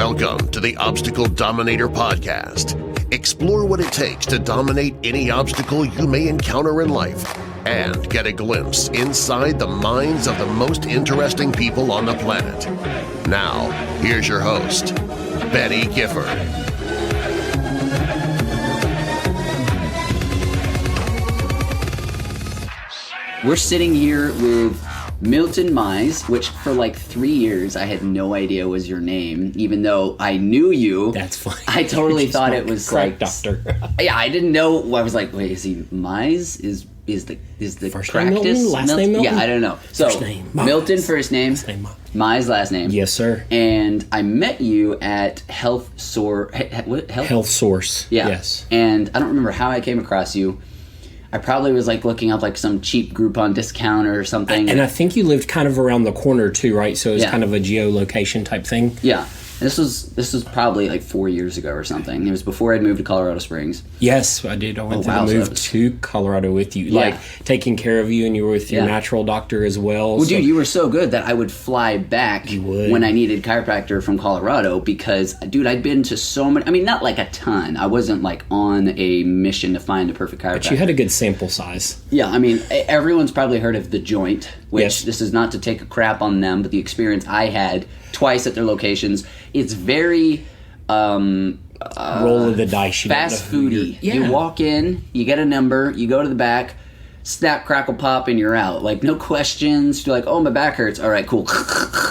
Welcome to the Obstacle Dominator podcast. Explore what it takes to dominate any obstacle you may encounter in life and get a glimpse inside the minds of the most interesting people on the planet. Now, here's your host, Beni Gifford. We're sitting here with Milton Mize, which for like 3 years I had no idea was your name, even though I knew you. That's funny. I totally thought it was crack like doctor. Yeah, I didn't know. I was like, wait, is he Mize? Is the First practice name Milton? Last name Milton? Yeah, I don't know. So First name, Mize. Milton first name, Last name, Mize last name. Yes, sir. And I met you at Health Source. Health Source. Yeah. Yes. And I don't remember how I came across you. I probably was like looking up like some cheap Groupon discount or something. And I think you lived kind of around the corner too, right? So it was kind of a geolocation type thing. Yeah. This was probably like 4 years ago or something. It was before I'd moved to Colorado Springs. Yes, I did. I went to move to Colorado with you. Yeah. Like taking care of you, and you were with your natural doctor as well. Well, dude, you were so good that I would fly back when I needed chiropractor from Colorado because, dude, I'd been to so many. I mean, not like a ton. I wasn't like on a mission to find a perfect chiropractor. But you had a good sample size. Yeah, I mean, everyone's probably heard of The Joint, which this is not to take a crap on them, but the experience I had twice at their locations, it's very roll of the dice. Fast foody. Yeah. You walk in, you get a number, you go to the back, snap, crackle, pop, and you're out. Like, no questions. You're like, oh, my back hurts. All right, cool.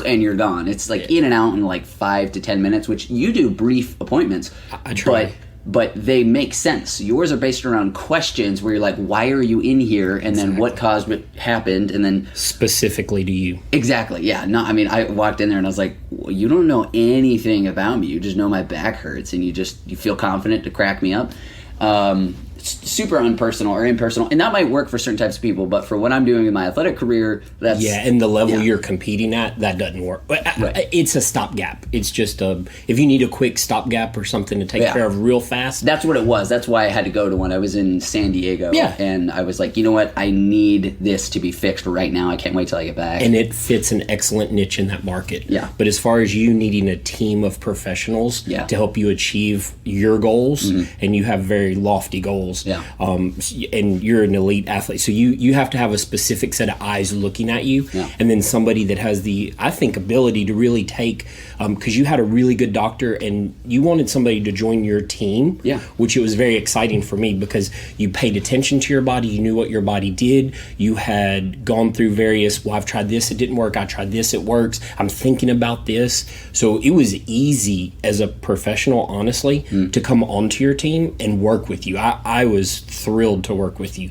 And you're gone. It's like in and out in like 5 to 10 minutes, which you do brief appointments. I try. But they make sense. Yours are based around questions where you're like, why are you in here? And then what caused what happened? And then specifically to you. Exactly, yeah. No, I mean, I walked in there and I was like, well, you don't know anything about me. You just know my back hurts and you feel confident to crack me up. Super unpersonal or impersonal, and that might work for certain types of people, but for what I'm doing in my athletic career, that's and the level you're competing at, that doesn't work. Right. It's a stopgap. It's just if you need a quick stopgap or something to take care of real fast. That's what it was. That's why I had to go to one. I was in San Diego, and I was like, you know what? I need this to be fixed right now. I can't wait till I get back. And it fits an excellent niche in that market. Yeah. But as far as you needing a team of professionals to help you achieve your goals, and you have very lofty goals. Yeah. And you're an elite athlete, so you have to have a specific set of eyes looking at you, and then somebody that has the, I think, ability to really take, because you had a really good doctor and you wanted somebody to join your team, which it was very exciting for me because you paid attention to your body, you knew what your body did, you had gone through various, well, I've tried this, it didn't work, I tried this, it works, I'm thinking about this. So it was easy as a professional, honestly, to come onto your team and work with you. I was thrilled to work with you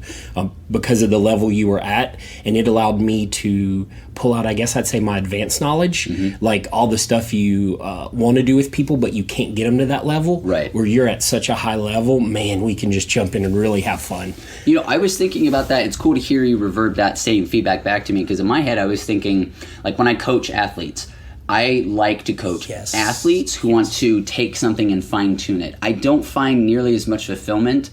because of the level you were at, and it allowed me to pull out, I guess I'd say, my advanced knowledge, like all the stuff you want to do with people, but you can't get them to that level, where you're at such a high level. Man, we can just jump in and really have fun. You know, I was thinking about that. It's cool to hear you revert that same feedback back to me, because in my head I was thinking, like, when I coach athletes, I like to coach athletes who want to take something and fine-tune it. I don't find nearly as much fulfillment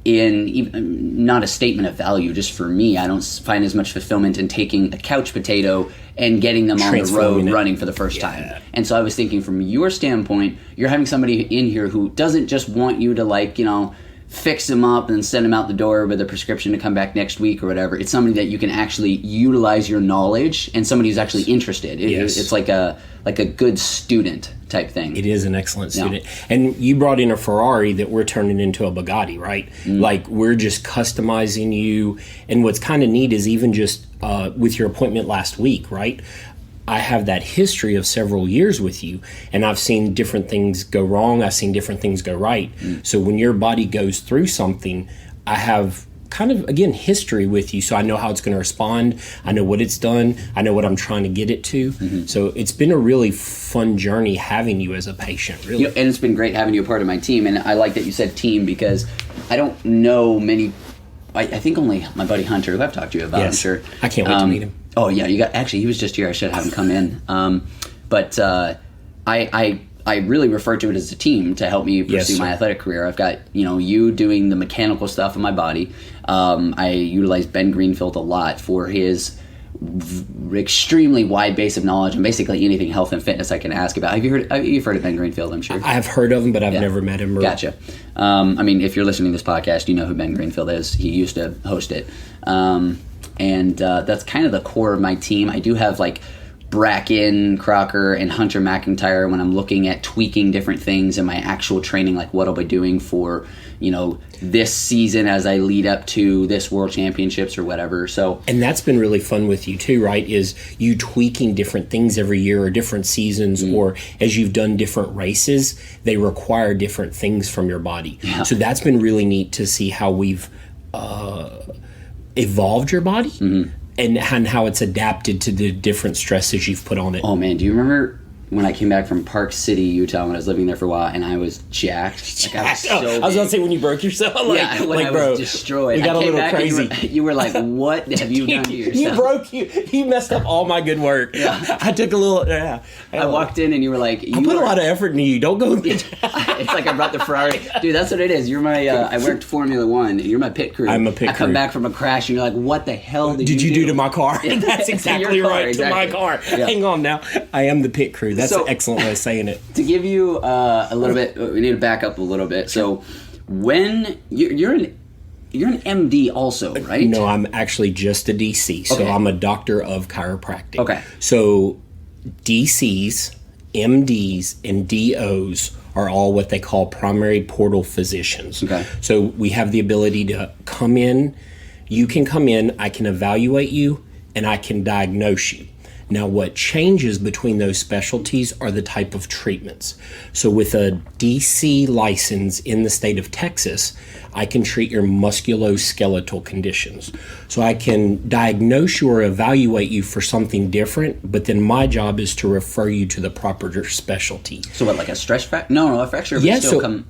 in, even not a statement of value, just for me, I don't find as much fulfillment in taking a couch potato and getting them on the road running for the first time. And so I was thinking, from your standpoint, you're having somebody in here who doesn't just want you to, like, you know, fix them up and send them out the door with a prescription to come back next week or whatever. It's somebody that you can actually utilize your knowledge, and somebody who's actually interested. It's like a good student type thing. It is an excellent student. And you brought in a Ferrari that we're turning into a Bugatti, right? Like, we're just customizing you. And what's kind of neat is even just with your appointment last week, right? I have that history of several years with you, and I've seen different things go wrong. I've seen different things go right. So when your body goes through something, I have kind of, again, history with you, so I know how it's going to respond. I know what it's done. I know what I'm trying to get it to. So it's been a really fun journey having you as a patient, really. You know, and it's been great having you a part of my team, and I like that you said team, because I don't know many. I think only my buddy Hunter, who I've talked to you about, I'm sure. I can't wait to meet him. Oh, yeah, he was just here. I should have him come in. But I really refer to it as a team to help me pursue my athletic career. I've got, you doing the mechanical stuff in my body. I utilize Ben Greenfield a lot for his extremely wide base of knowledge on basically anything health and fitness I can ask about. You've heard of Ben Greenfield, I'm sure. I have heard of him, but I've never met him. Gotcha. I mean, if you're listening to this podcast, you know who Ben Greenfield is. He used to host it. And that's kind of the core of my team. I do have like Bracken, Crocker, and Hunter McIntyre when I'm looking at tweaking different things in my actual training, like what I'll be doing for, this season as I lead up to this World Championships or whatever. So, and that's been really fun with you too, right? Is you tweaking different things every year or different seasons, or as you've done different races, they require different things from your body. Yeah. So that's been really neat to see how we've evolved your body. And how it's adapted to the different stresses you've put on it. Oh man, do you remember when I came back from Park City, Utah, when I was living there for a while, and I was jacked? Like, I was I was going to say when you broke yourself. I was destroyed. We got a little crazy. You were like, "What have you done to yourself?" You messed up all my good work. Yeah. I took a little. Yeah. I walked in and you were like, I put a lot of effort into you. Don't go. It's like I brought the Ferrari, dude. That's what it is. You're my. I worked Formula One. You're my pit crew. I'm a pit crew. I come back from a crash and you're like, "What the hell did you do to my car?" That's exactly right. Exactly. To my car. Yeah. Hang on now. I am the pit crew. That's an excellent way of saying it. To give you a little bit, we need to back up a little bit. So, when you're an MD also, right? No, I'm actually just a DC. So I'm a doctor of chiropractic. Okay. So DCs, MDs, and DOs are all what they call primary portal physicians. Okay. So we have the ability to come in. You can come in, I can evaluate you, and I can diagnose you. Now, what changes between those specialties are the type of treatments. So with a DC license in the state of Texas, I can treat your musculoskeletal conditions. So I can diagnose you or evaluate you for something different, but then my job is to refer you to the proper specialty. So what, like a stress fracture? No, a fracture. Yeah,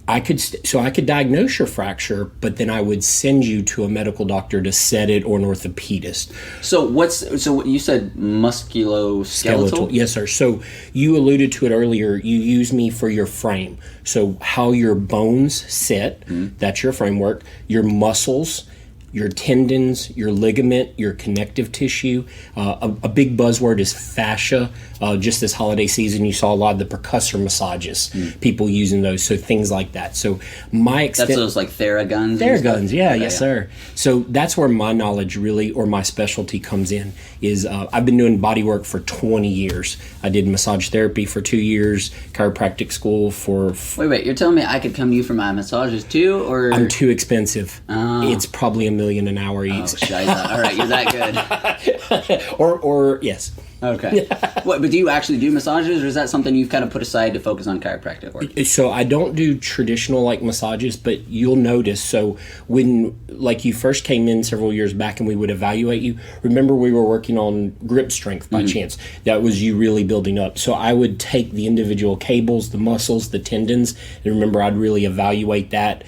I could diagnose your fracture, but then I would send you to a medical doctor to set it or an orthopedist. So what you said musculoskeletal? Yes, sir. So you alluded to it earlier. You use me for your frame. So how your bones sit, that's your framework, your muscles, your tendons, your ligament, your connective tissue. A big buzzword is fascia. Just this holiday season, you saw a lot of the percussor massages, people using those, so things like that. So that's those like Theraguns? Theraguns, yes, sir. So that's where my knowledge really, or my specialty comes in, is I've been doing body work for 20 years. I did massage therapy for 2 years, chiropractic school for... Wait, you're telling me I could come to you for my massages too, or... I'm too expensive. It's probably $1 million an hour each. Oh, shiza. All right, you're that good. or yes. Okay. But do you actually do massages, or is that something you've kind of put aside to focus on chiropractic work? So I don't do traditional like massages, but you'll notice. So when like you first came in several years back and we would evaluate you, remember we were working on grip strength by chance. That was you really building up. So I would take the individual cables, the muscles, the tendons, and remember I'd really evaluate that.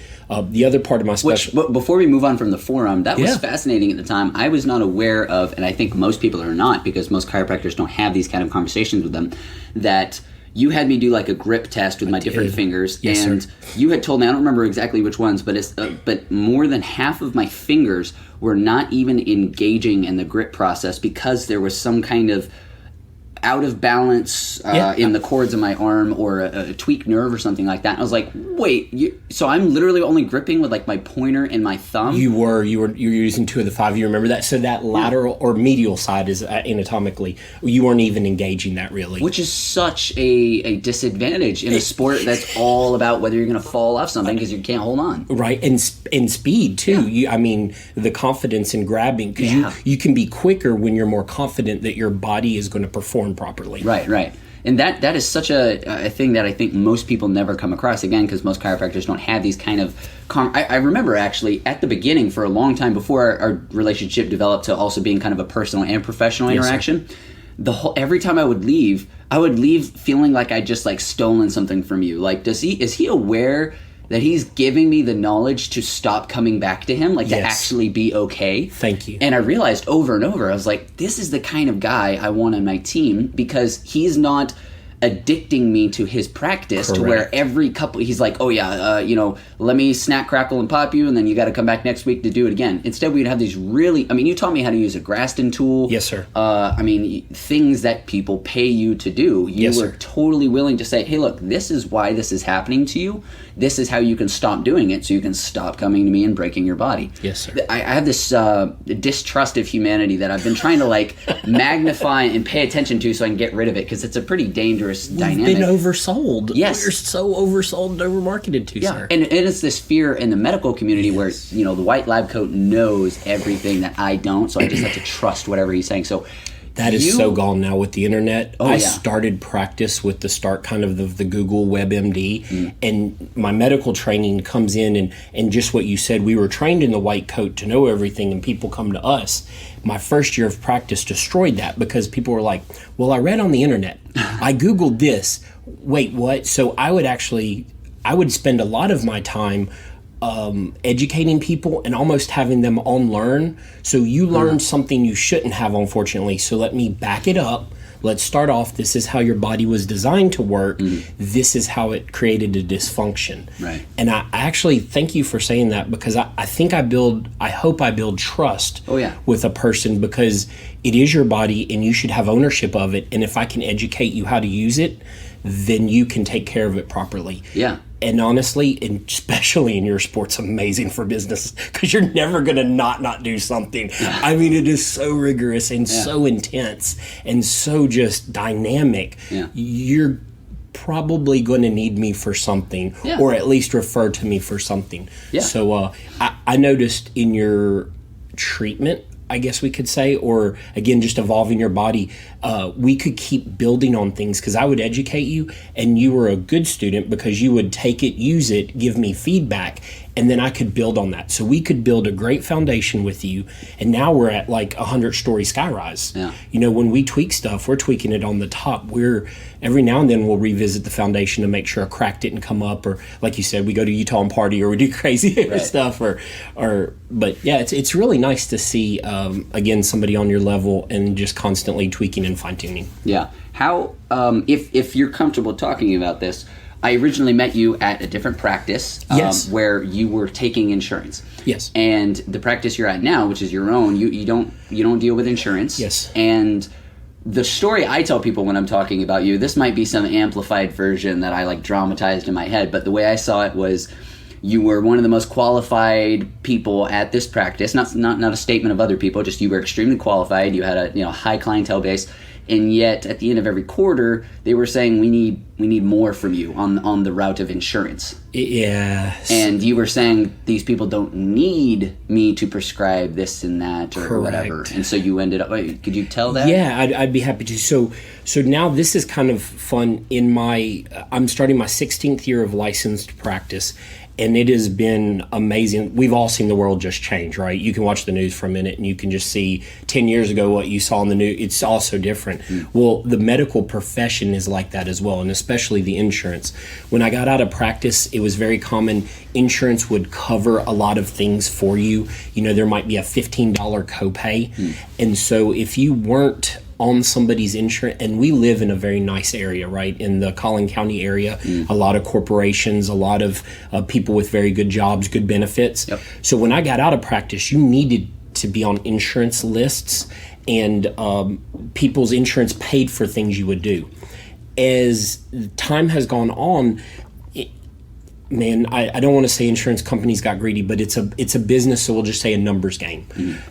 The other part of my but before we move on from the forearm, that was fascinating at the time. I was not aware of, and I think most people are not, because most chiropractors don't have these kind of conversations with them, that you had me do like a grip test with my different fingers, and you had told me, I don't remember exactly which ones, but more than half of my fingers were not even engaging in the grip process because there was some kind of out of balance in the cords of my arm, or a tweaked nerve or something like that. And I was like, wait, so I'm literally only gripping with like my pointer and my thumb? You were using 2 of the 5. You remember that? So that lateral or medial side is anatomically, you weren't even engaging that really. Which is such a disadvantage in a sport that's all about whether you're going to fall off something because you can't hold on. Right, and speed too. Yeah. The confidence in grabbing, because you can be quicker when you're more confident that your body is going to perform properly. Right. And that is such a thing that I think most people never come across, again, because most chiropractors don't have these kind of... I remember actually at the beginning, for a long time before our relationship developed to also being kind of a personal and professional interaction, every time I would leave feeling like I just like stolen something from you. Like, is he aware that he's giving me the knowledge to stop coming back to him, like to actually be okay? Thank you. And I realized over and over, I was like, this is the kind of guy I want on my team, because he's not addicting me to his practice. Correct. To where every couple, he's like, oh yeah, let me snack, crackle, and pop you, and then you got to come back next week to do it again. Instead, we'd have these really, you taught me how to use a Graston tool. Yes, sir. Things that people pay you to do. You were totally willing to say, hey, look, this is why this is happening to you. This is how you can stop doing it, so you can stop coming to me and breaking your body. Yes, sir. I have this distrust of humanity that I've been trying to magnify and pay attention to so I can get rid of it, because it's a pretty dangerous dynamic. We've been oversold. Yes. We're so oversold and overmarketed to, sir. And it's this fear in the medical community where, the white lab coat knows everything that I don't, so I just have to trust whatever he's saying. So that is so gone now with the internet. I started practice with the start kind of the Google WebMD, and my medical training comes in, and just what you said, we were trained in the white coat to know everything, and people come to us. My first year of practice destroyed that, because people were like, well, I read on the internet. I Googled this. Wait, what? So I would spend a lot of my time educating people and almost having them unlearn. So you learned something you shouldn't have, unfortunately. So let me back it up. Let's start off. This is how your body was designed to work. This is how it created a dysfunction. Right. And I actually thank you for saying that, because I hope I build trust with a person, because it is your body and you should have ownership of it. And if I can educate you how to use it, then you can take care of it properly. Yeah. And honestly, and especially in your sport, it's amazing for business, because you're never going to not do something. It is so rigorous and so intense and so just dynamic. Yeah. You're probably going to need me for something, or at least refer to me for something. Yeah. So I noticed in your treatment, I guess we could say, or again, just evolving your body, we could keep building on things, because I would educate you, and you were a good student because you would take it, use it, give me feedback, and then I could build on that. So we could build a great foundation with you, and now we're at like 100-story skyrise. Yeah. When we tweak stuff, we're tweaking it on the top. Every now and then we'll revisit the foundation to make sure a crack didn't come up, or like you said, we go to Utah and party, or we do crazy stuff, but yeah, it's really nice to see again somebody on your level and just constantly tweaking and fine tuning. Yeah. How if you're comfortable talking about this, I originally met you at a different practice where you were taking insurance. Yes. And the practice you're at now, which is your own, you don't deal with insurance. Yes. And the story I tell people when I'm talking about you, this might be some amplified version that I dramatized in my head, but the way I saw it was, you were one of the most qualified people at this practice. Not a statement of other people, just you were extremely qualified. You had a high clientele base, and yet at the end of every quarter, they were saying we need more from you on the route of insurance. Yeah. And you were saying these people don't need me to prescribe this and that or whatever. And so you ended up. Could you tell that? Yeah, I'd be happy to. So now this is kind of fun. I'm starting my 16th year of licensed practice. And it has been amazing. We've all seen the world just change, right? You can watch the news for a minute and you can just see 10 years ago what you saw in the news. It's all so different. Well, the medical profession is like that as well, and especially the insurance. When I got out of practice, it was very common. Insurance would cover a lot of things for you. There might be a $15 copay. And so if you weren't on somebody's insurance, and we live in a very nice area, right, in the Collin County area, a lot of corporations, a lot of people with very good jobs, good benefits. Yep. So when I got out of practice, you needed to be on insurance lists, and people's insurance paid for things you would do. As time has gone on, I don't want to say insurance companies got greedy, but it's a business, so we'll just say a numbers game.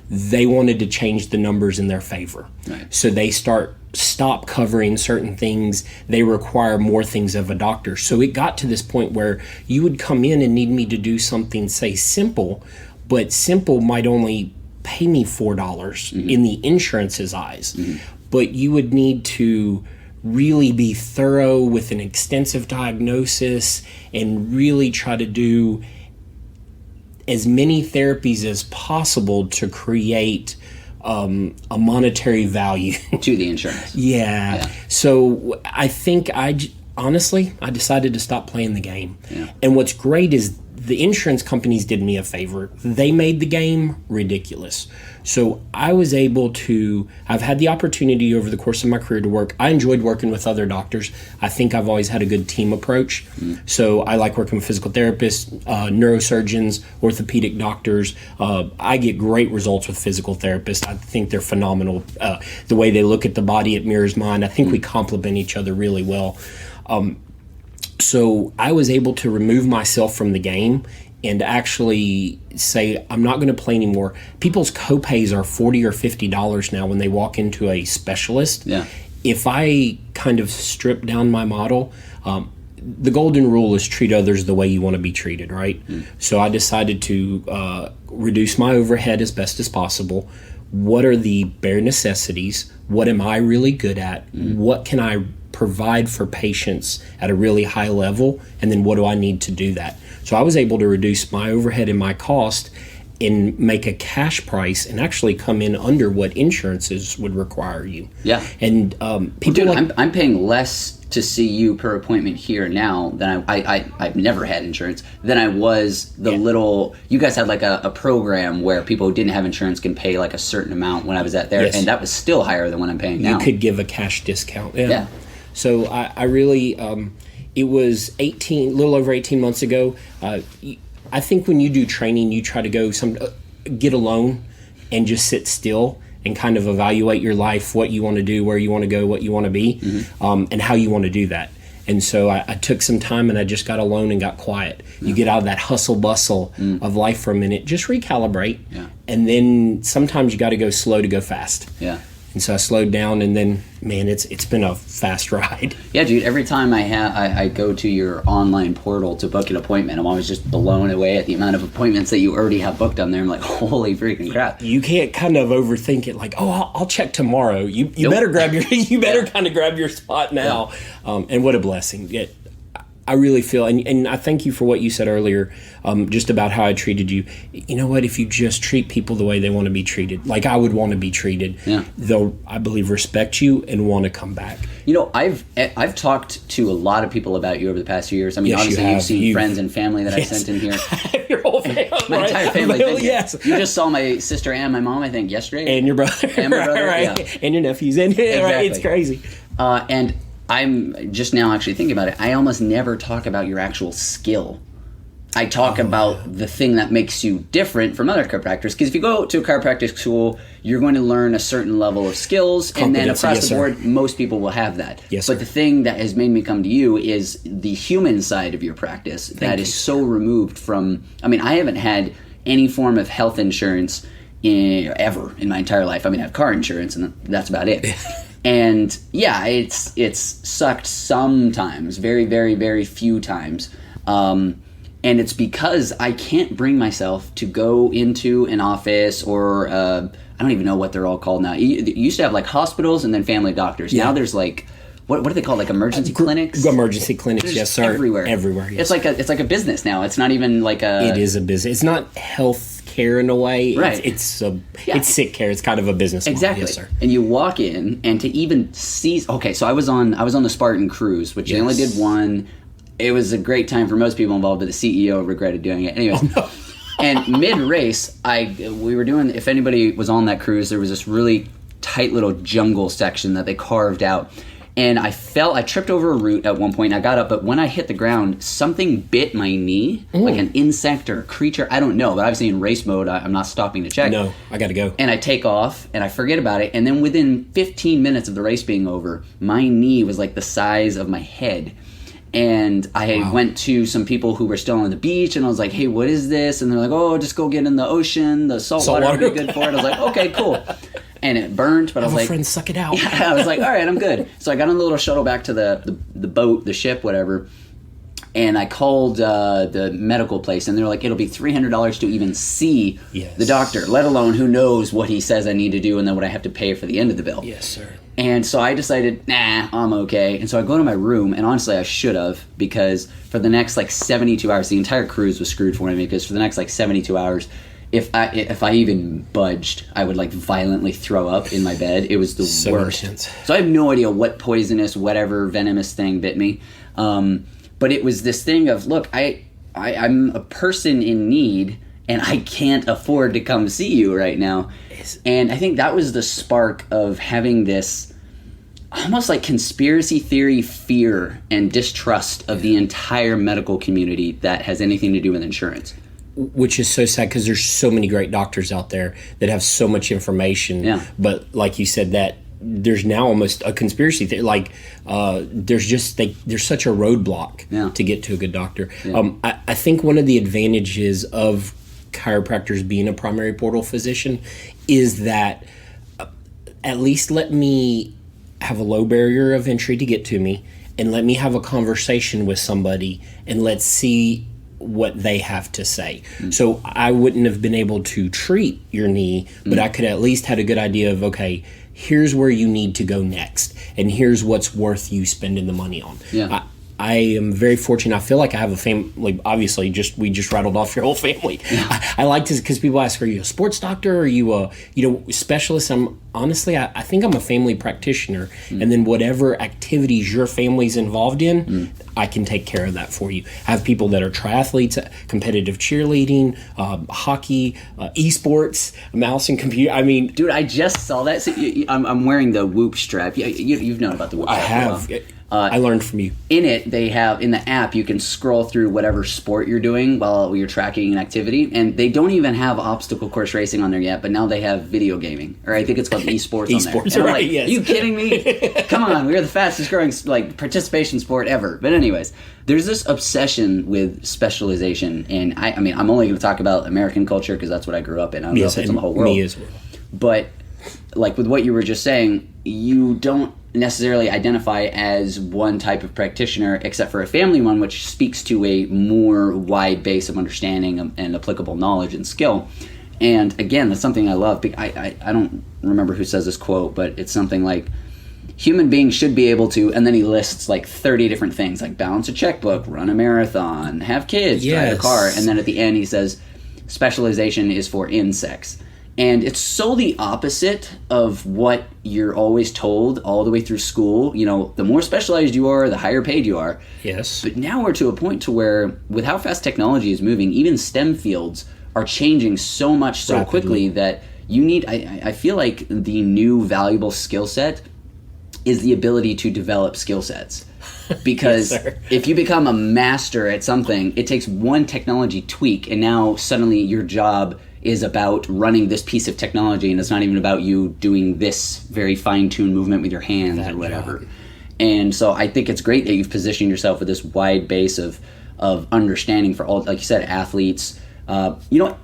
They wanted to change the numbers in their favor. Right. So they stop covering certain things. They require more things of a doctor. So it got to this point where you would come in and need me to do something, say simple, but simple might only pay me $4 in the insurance's eyes. But you would need to really be thorough with an extensive diagnosis and really try to do as many therapies as possible to create a monetary value to the insurance. Yeah. So I think honestly, I decided to stop playing the game. Yeah. And what's great is the insurance companies did me a favor. They made the game ridiculous. So I was able to, I've had the opportunity over the course of my career to work. I enjoyed working with other doctors. I think I've always had a good team approach. So I like working with physical therapists, neurosurgeons, orthopedic doctors. I get great results with physical therapists. I think they're phenomenal. The way they look at the body, it mirrors mine. I think we complement each other really well. So I was able to remove myself from the game and actually say, I'm not going to play anymore. People's copays are $40 or $50 now when they walk into a specialist. Yeah. If I kind of strip down my model, the golden rule is treat others the way you want to be treated, right? So I decided to reduce my overhead as best as possible. What are the bare necessities? What am I really good at? What can I provide for patients at a really high level? And then what do I need to do that? So I was able to reduce my overhead and my cost and make a cash price and actually come in under what insurances would require you. Yeah. And people I'm paying less to see you per appointment here now than I've never had insurance than I was little, you guys had like a program where people who didn't have insurance can pay like a certain amount when I was at there. Yes. And that was still higher than what I'm paying now. You could give a cash discount. Yeah. So I really, it was a little over 18 months ago. I think when you do training, you try to go get alone and just sit still and kind of evaluate your life, what you want to do, where you want to go, what you want to be, and how you want to do that. And so I took some time and I just got alone and got quiet. You get out of that hustle bustle of life for a minute, just recalibrate. Yeah. And then sometimes you got to go slow to go fast. Yeah. And so I slowed down, and then, man, it's been a fast ride. Yeah, dude, every time I go to your online portal to book an appointment, I'm always just blown away at the amount of appointments that you already have booked on there. I'm like, holy freaking crap. You can't kind of overthink it like, oh, I'll check tomorrow. You better grab kind of grab your spot now. Yeah. And what a blessing. I really feel, and I thank you for what you said earlier, just about how I treated you. You know what? If you just treat people the way they want to be treated, like I would want to be treated, they'll, I believe, respect you and want to come back. You know, I've talked to a lot of people about you over the past few years. I mean, obviously you've seen friends and family that I've sent in here. Your whole family, my entire family. Yes. You just saw my sister and my mom, I think, yesterday. And your brother. And my brother, right. Yeah. And your nephews. And exactly. It's crazy. And I'm just now actually thinking about it. I almost never talk about your actual skill. I talk about the thing that makes you different from other chiropractors. Because if you go to a chiropractic school, you're going to learn a certain level of skills, and then across the board, most people will have that. Yes, but the thing that has made me come to you is the human side of your practice that is so removed from. I mean, I haven't had any form of health insurance ever in my entire life. I mean, I have car insurance, and that's about it. And yeah, it's sucked sometimes, very, very, very few times. And it's because I can't bring myself to go into an office or I don't even know what they're all called now. You used to have like hospitals and then family doctors. Yeah. Now there's like, what are they called? Like emergency clinics? Emergency clinics, yes, sir. Everywhere. Everywhere, yes. It's like a business now. It's not even like a... It is a business. It's not health care in a way. Right. It's sick care. It's kind of a business model. Exactly. Yes, sir. And you walk in, and to even see... Okay, so I was on the Spartan cruise, which I only did one. It was a great time for most people involved, but the CEO regretted doing it. Anyways, and mid-race, we were doing... If anybody was on that cruise, there was this really tight little jungle section that they carved out. And I tripped over a root at one point, and I got up, but when I hit the ground, something bit my knee, like an insect or a creature, I don't know, but obviously in race mode, I'm not stopping to check. No, I gotta go. And I take off, and I forget about it, and then within 15 minutes of the race being over, my knee was like the size of my head. And I went to some people who were still on the beach, and I was like, hey, what is this? And they're like, oh, just go get in the ocean, the salt water will be good for it. I was like, okay, cool. And it burned, but I was like... friend, suck it out. Yeah, I was like, all right, I'm good. So I got on the little shuttle back to the boat, the ship, whatever, and I called the medical place, and they're like, it'll be $300 to even see the doctor, let alone who knows what he says I need to do and then what I have to pay for the end of the bill. Yes, sir. And so I decided, nah, I'm okay. And so I go to my room, and honestly, I should have, because for the next, 72 hours, the entire cruise was screwed for me, because for the next, 72 hours... If I even budged, I would violently throw up in my bed. It was the worst. Intense. So I have no idea what poisonous, whatever venomous thing bit me. But it was this thing of, look, I'm a person in need and I can't afford to come see you right now. And I think that was the spark of having this almost like conspiracy theory fear and distrust of the entire medical community that has anything to do with insurance. Which is so sad because there's so many great doctors out there that have so much information. Yeah. But like you said, that there's now almost a conspiracy theory. Like there's such a roadblock to get to a good doctor. Yeah. I think one of the advantages of chiropractors being a primary portal physician is that at least let me have a low barrier of entry to get to me, and let me have a conversation with somebody, and let's see what they have to say. So I wouldn't have been able to treat your knee, but I could at least had a good idea of, okay, here's where you need to go next, and here's what's worth you spending the money on. Yeah. I am very fortunate. I feel like I have a family. Obviously, we just rattled off your whole family. Yeah. I like to, because people ask, "Are you a sports doctor? Are you a specialist?" I think I'm a family practitioner, and then whatever activities your family's involved in, I can take care of that for you. I have people that are triathletes, competitive cheerleading, hockey, esports, mouse and computer. I mean, dude, I just saw that. So I'm wearing the Whoop strap. You've known about the Whoop strap. I have. I learned from you. In it, they have, in the app, you can scroll through whatever sport you're doing while you're tracking an activity. And they don't even have obstacle course racing on there yet, but now they have video gaming. Or I think it's called esports on there. Esports, right, like, yes. Are you kidding me? Come on, we're the fastest growing participation sport ever. But anyways, there's this obsession with specialization. And I mean, I'm only going to talk about American culture because that's what I grew up in. I don't know if it's in the whole world. Me as well. But like with what you were just saying, you don't necessarily identify as one type of practitioner except for a family one, which speaks to a more wide base of understanding and applicable knowledge and skill. And again, that's something I love. I don't remember who says this quote, but it's something like, human beings should be able to, and then he lists like 30 different things, like balance a checkbook, run a marathon, have kids, drive a car, and then at the end he says specialization is for insects. And it's so the opposite of what you're always told all the way through school. You know, the more specialized you are, the higher paid you are. Yes. But now we're to a point to where, with how fast technology is moving, even STEM fields are changing so much so rapidly. Quickly that you need, I feel like the new valuable skill set is the ability to develop skill sets. Because yes, if you become a master at something, it takes one technology tweak, and now suddenly your job is about running this piece of technology, and it's not even about you doing this very fine-tuned movement with your hands or whatever. Job. And so I think it's great that you've positioned yourself with this wide base of understanding for all, like you said, athletes. You know what?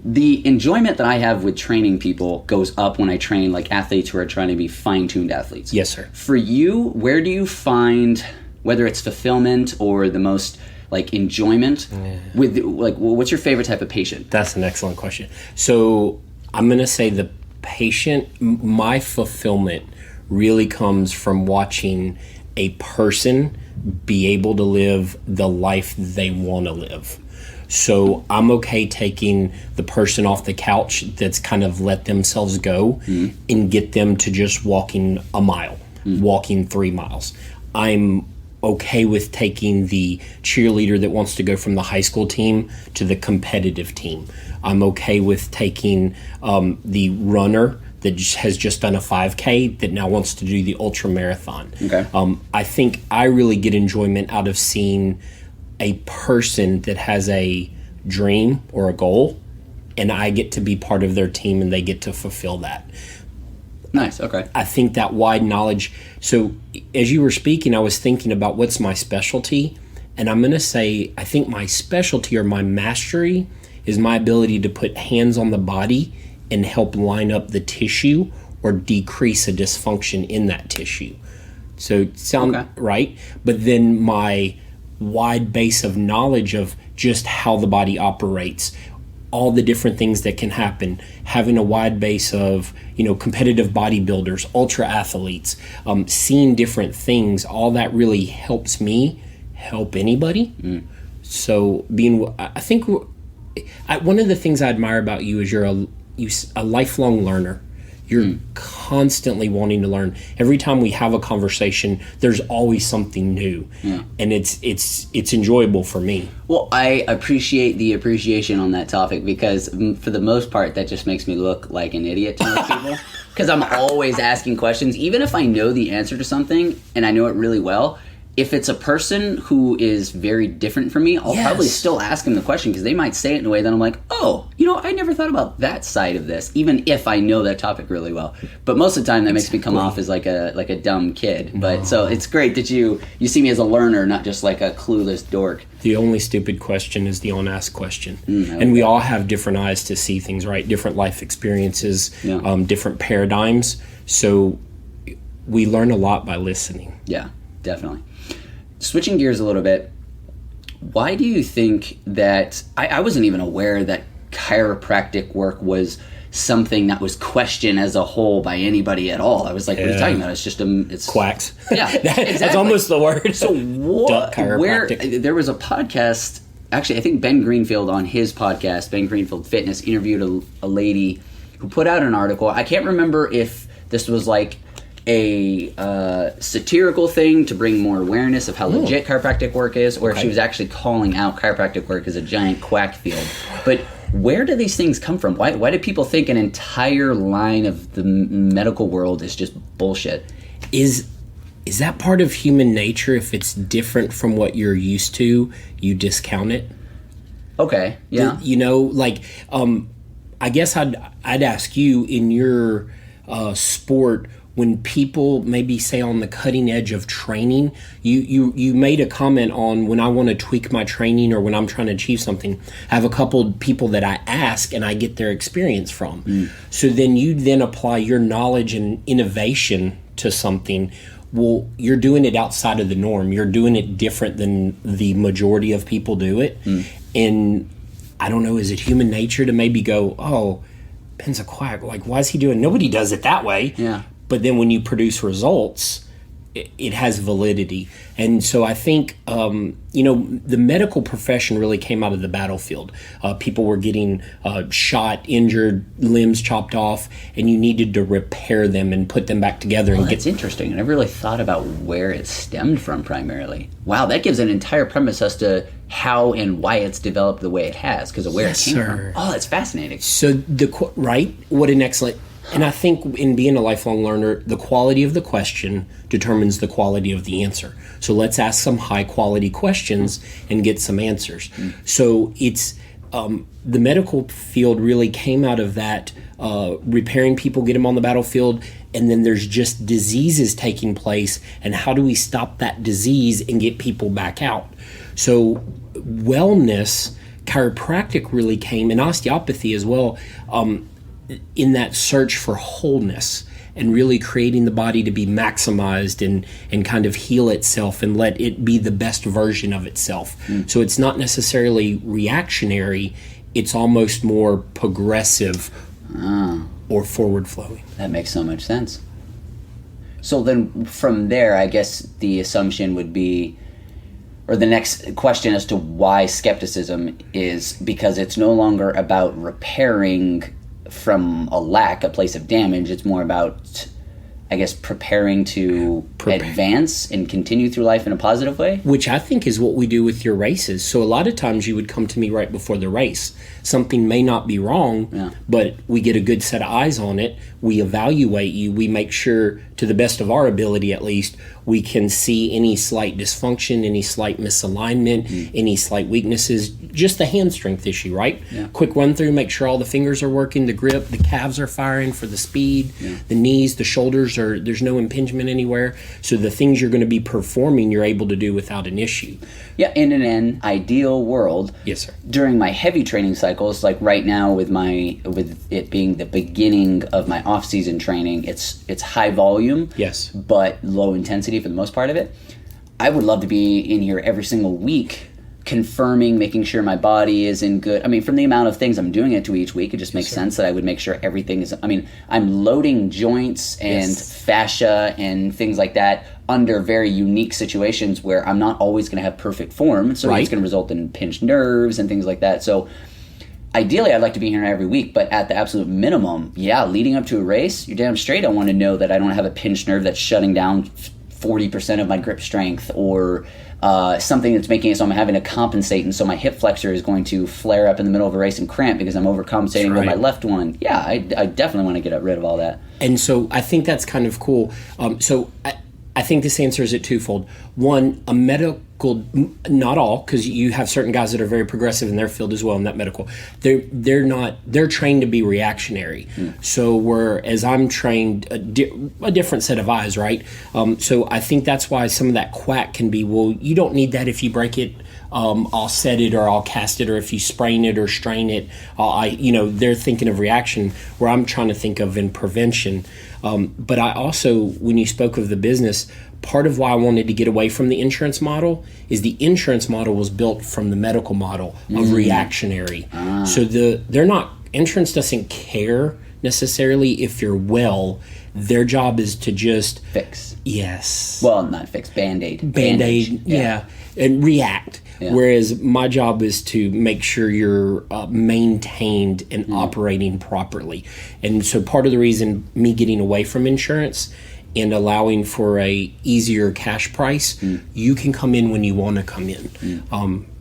The enjoyment that I have with training people goes up when I train like athletes who are trying to be fine-tuned athletes. Yes, sir. For you, where do you find, whether it's fulfillment or the most like enjoyment with, like, what's your favorite type of patient? That's an excellent question. So I'm going to say the patient, my fulfillment really comes from watching a person be able to live the life they want to live. So I'm okay taking the person off the couch that's kind of let themselves go and get them to just walking a mile, walking 3 miles. I'm okay with taking the cheerleader that wants to go from the high school team to the competitive team. I'm okay with taking the runner that has just done a 5K that now wants to do the ultra marathon. Okay. I think I really get enjoyment out of seeing a person that has a dream or a goal, and I get to be part of their team and they get to fulfill that. Nice, okay. I think that wide knowledge. So as you were speaking, I was thinking about what's my specialty, and I'm going to say I think my specialty or my mastery is my ability to put hands on the body and help line up the tissue or decrease a dysfunction in that tissue. So sound right? But then my wide base of knowledge of just how the body operates, all the different things that can happen, having a wide base of, competitive bodybuilders, ultra athletes, seeing different things, all that really helps me help anybody. So I think one of the things I admire about you is you're a lifelong learner. You're constantly wanting to learn. Every time we have a conversation, there's always something new, and it's enjoyable for me. Well, I appreciate the appreciation on that topic, because for the most part, that just makes me look like an idiot to most people. Because I'm always asking questions, even if I know the answer to something and I know it really well. If it's a person who is very different from me, I'll probably still ask them the question, because they might say it in a way that I'm like, oh, I never thought about that side of this, even if I know that topic really well. But most of the time, that makes me come off as like a dumb kid. But so it's great that you see me as a learner, not just like a clueless dork. The only stupid question is the unasked question. And we all have different eyes to see things, right? Different life experiences, different paradigms. So we learn a lot by listening. Yeah, definitely. Switching gears a little bit, why do you think that I wasn't even aware that chiropractic work was something that was questioned as a whole by anybody at all? I was like, what are you talking about? It's just it's quacks. Yeah, exactly. That's almost the word. So where there was a podcast, actually, I think Ben Greenfield on his podcast, Ben Greenfield Fitness, interviewed a lady who put out an article. I can't remember if this was like a satirical thing to bring more awareness of how legit chiropractic work is, or if she was actually calling out chiropractic work as a giant quack field. But where do these things come from? Why do people think an entire line of the medical world is just bullshit? Is that part of human nature? If it's different from what you're used to, you discount it? Okay, yeah. I guess I'd ask you, in your sport, when people maybe say on the cutting edge of training, you made a comment on when I want to tweak my training or when I'm trying to achieve something, I have a couple people that I ask and I get their experience from. So then you apply your knowledge and innovation to something. Well, you're doing it outside of the norm. You're doing it different than the majority of people do it. And I don't know, is it human nature to maybe go, oh, Ben's a quack. Like, why is he doing? Nobody does it that way. Yeah. But then when you produce results, it has validity. And so I think, the medical profession really came out of the battlefield. People were getting shot, injured, limbs chopped off, and you needed to repair them and put them back together. That's interesting. I never really thought about where it stemmed from primarily. Wow, that gives an entire premise as to how and why it's developed the way it has, because of where it came from. Oh, that's fascinating. So, right? What an excellent... And I think in being a lifelong learner, the quality of the question determines the quality of the answer. So let's ask some high quality questions and get some answers. So it's the medical field really came out of that, repairing people, get them on the battlefield, and then there's just diseases taking place, and how do we stop that disease and get people back out? So wellness, chiropractic really came, and osteopathy as well, in that search for wholeness and really creating the body to be maximized and kind of heal itself and let it be the best version of itself. So it's not necessarily reactionary, it's almost more progressive or forward flowing. That makes so much sense. So then from there, I guess the assumption would be, or the next question as to why skepticism is because it's no longer about repairing from a place of damage. It's more about, I guess, preparing to advance and continue through life in a positive way. Which I think is what we do with your races. So a lot of times you would come to me right before the race. Something may not be wrong, but we get a good set of eyes on it. We evaluate you. We make sure, to the best of our ability at least, we can see any slight dysfunction, any slight misalignment, any slight weaknesses, just the hand strength issue, right? Quick run through, make sure all the fingers are working, the grip, the calves are firing for the speed, the knees, the shoulders, there's no impingement anywhere. So the things you're going to be performing, you're able to do without an issue. Yeah, in an ideal world, yes, sir. During my heavy training cycles, like right now with it being the beginning of my off-season training, it's high volume, yes, but low intensity for the most part of it. I would love to be in here every single week confirming, making sure my body is in good... I mean, from the amount of things I'm doing it to each week, it just makes sense that I would make sure everything is... I mean, I'm loading joints and fascia and things like that under very unique situations where I'm not always going to have perfect form, so it's going to result in pinched nerves and things like that. So ideally, I'd like to be here every week, but at the absolute minimum, leading up to a race, you're damn straight I want to know that I don't have a pinched nerve that's shutting down 40% of my grip strength, or something that's making it so I'm having to compensate, and so my hip flexor is going to flare up in the middle of a race and cramp because I'm overcompensating with my left one. Yeah, I definitely want to get rid of all that. And so I think that's kind of cool. I think this answers it twofold. One, a medical, not all, because you have certain guys that are very progressive in their field as well in that medical. They're trained to be reactionary. So whereas I'm trained a different set of eyes, right? So I think that's why some of that quack can be, well, you don't need that if you break it. I'll set it or I'll cast it, or if you sprain it or strain it, they're thinking of reaction where I'm trying to think of in prevention. But I also, when you spoke of the business, part of why I wanted to get away from the insurance model is the insurance model was built from the medical model of reactionary. So insurance doesn't care necessarily if you're well. Their job is to just fix. Yes. Well, not fix, Band-Aid. Band-Aid, yeah. And react. Yeah. Whereas my job is to make sure you're maintained and operating properly. And so part of the reason me getting away from insurance and allowing for a easier cash price, you can come in when you want to come in.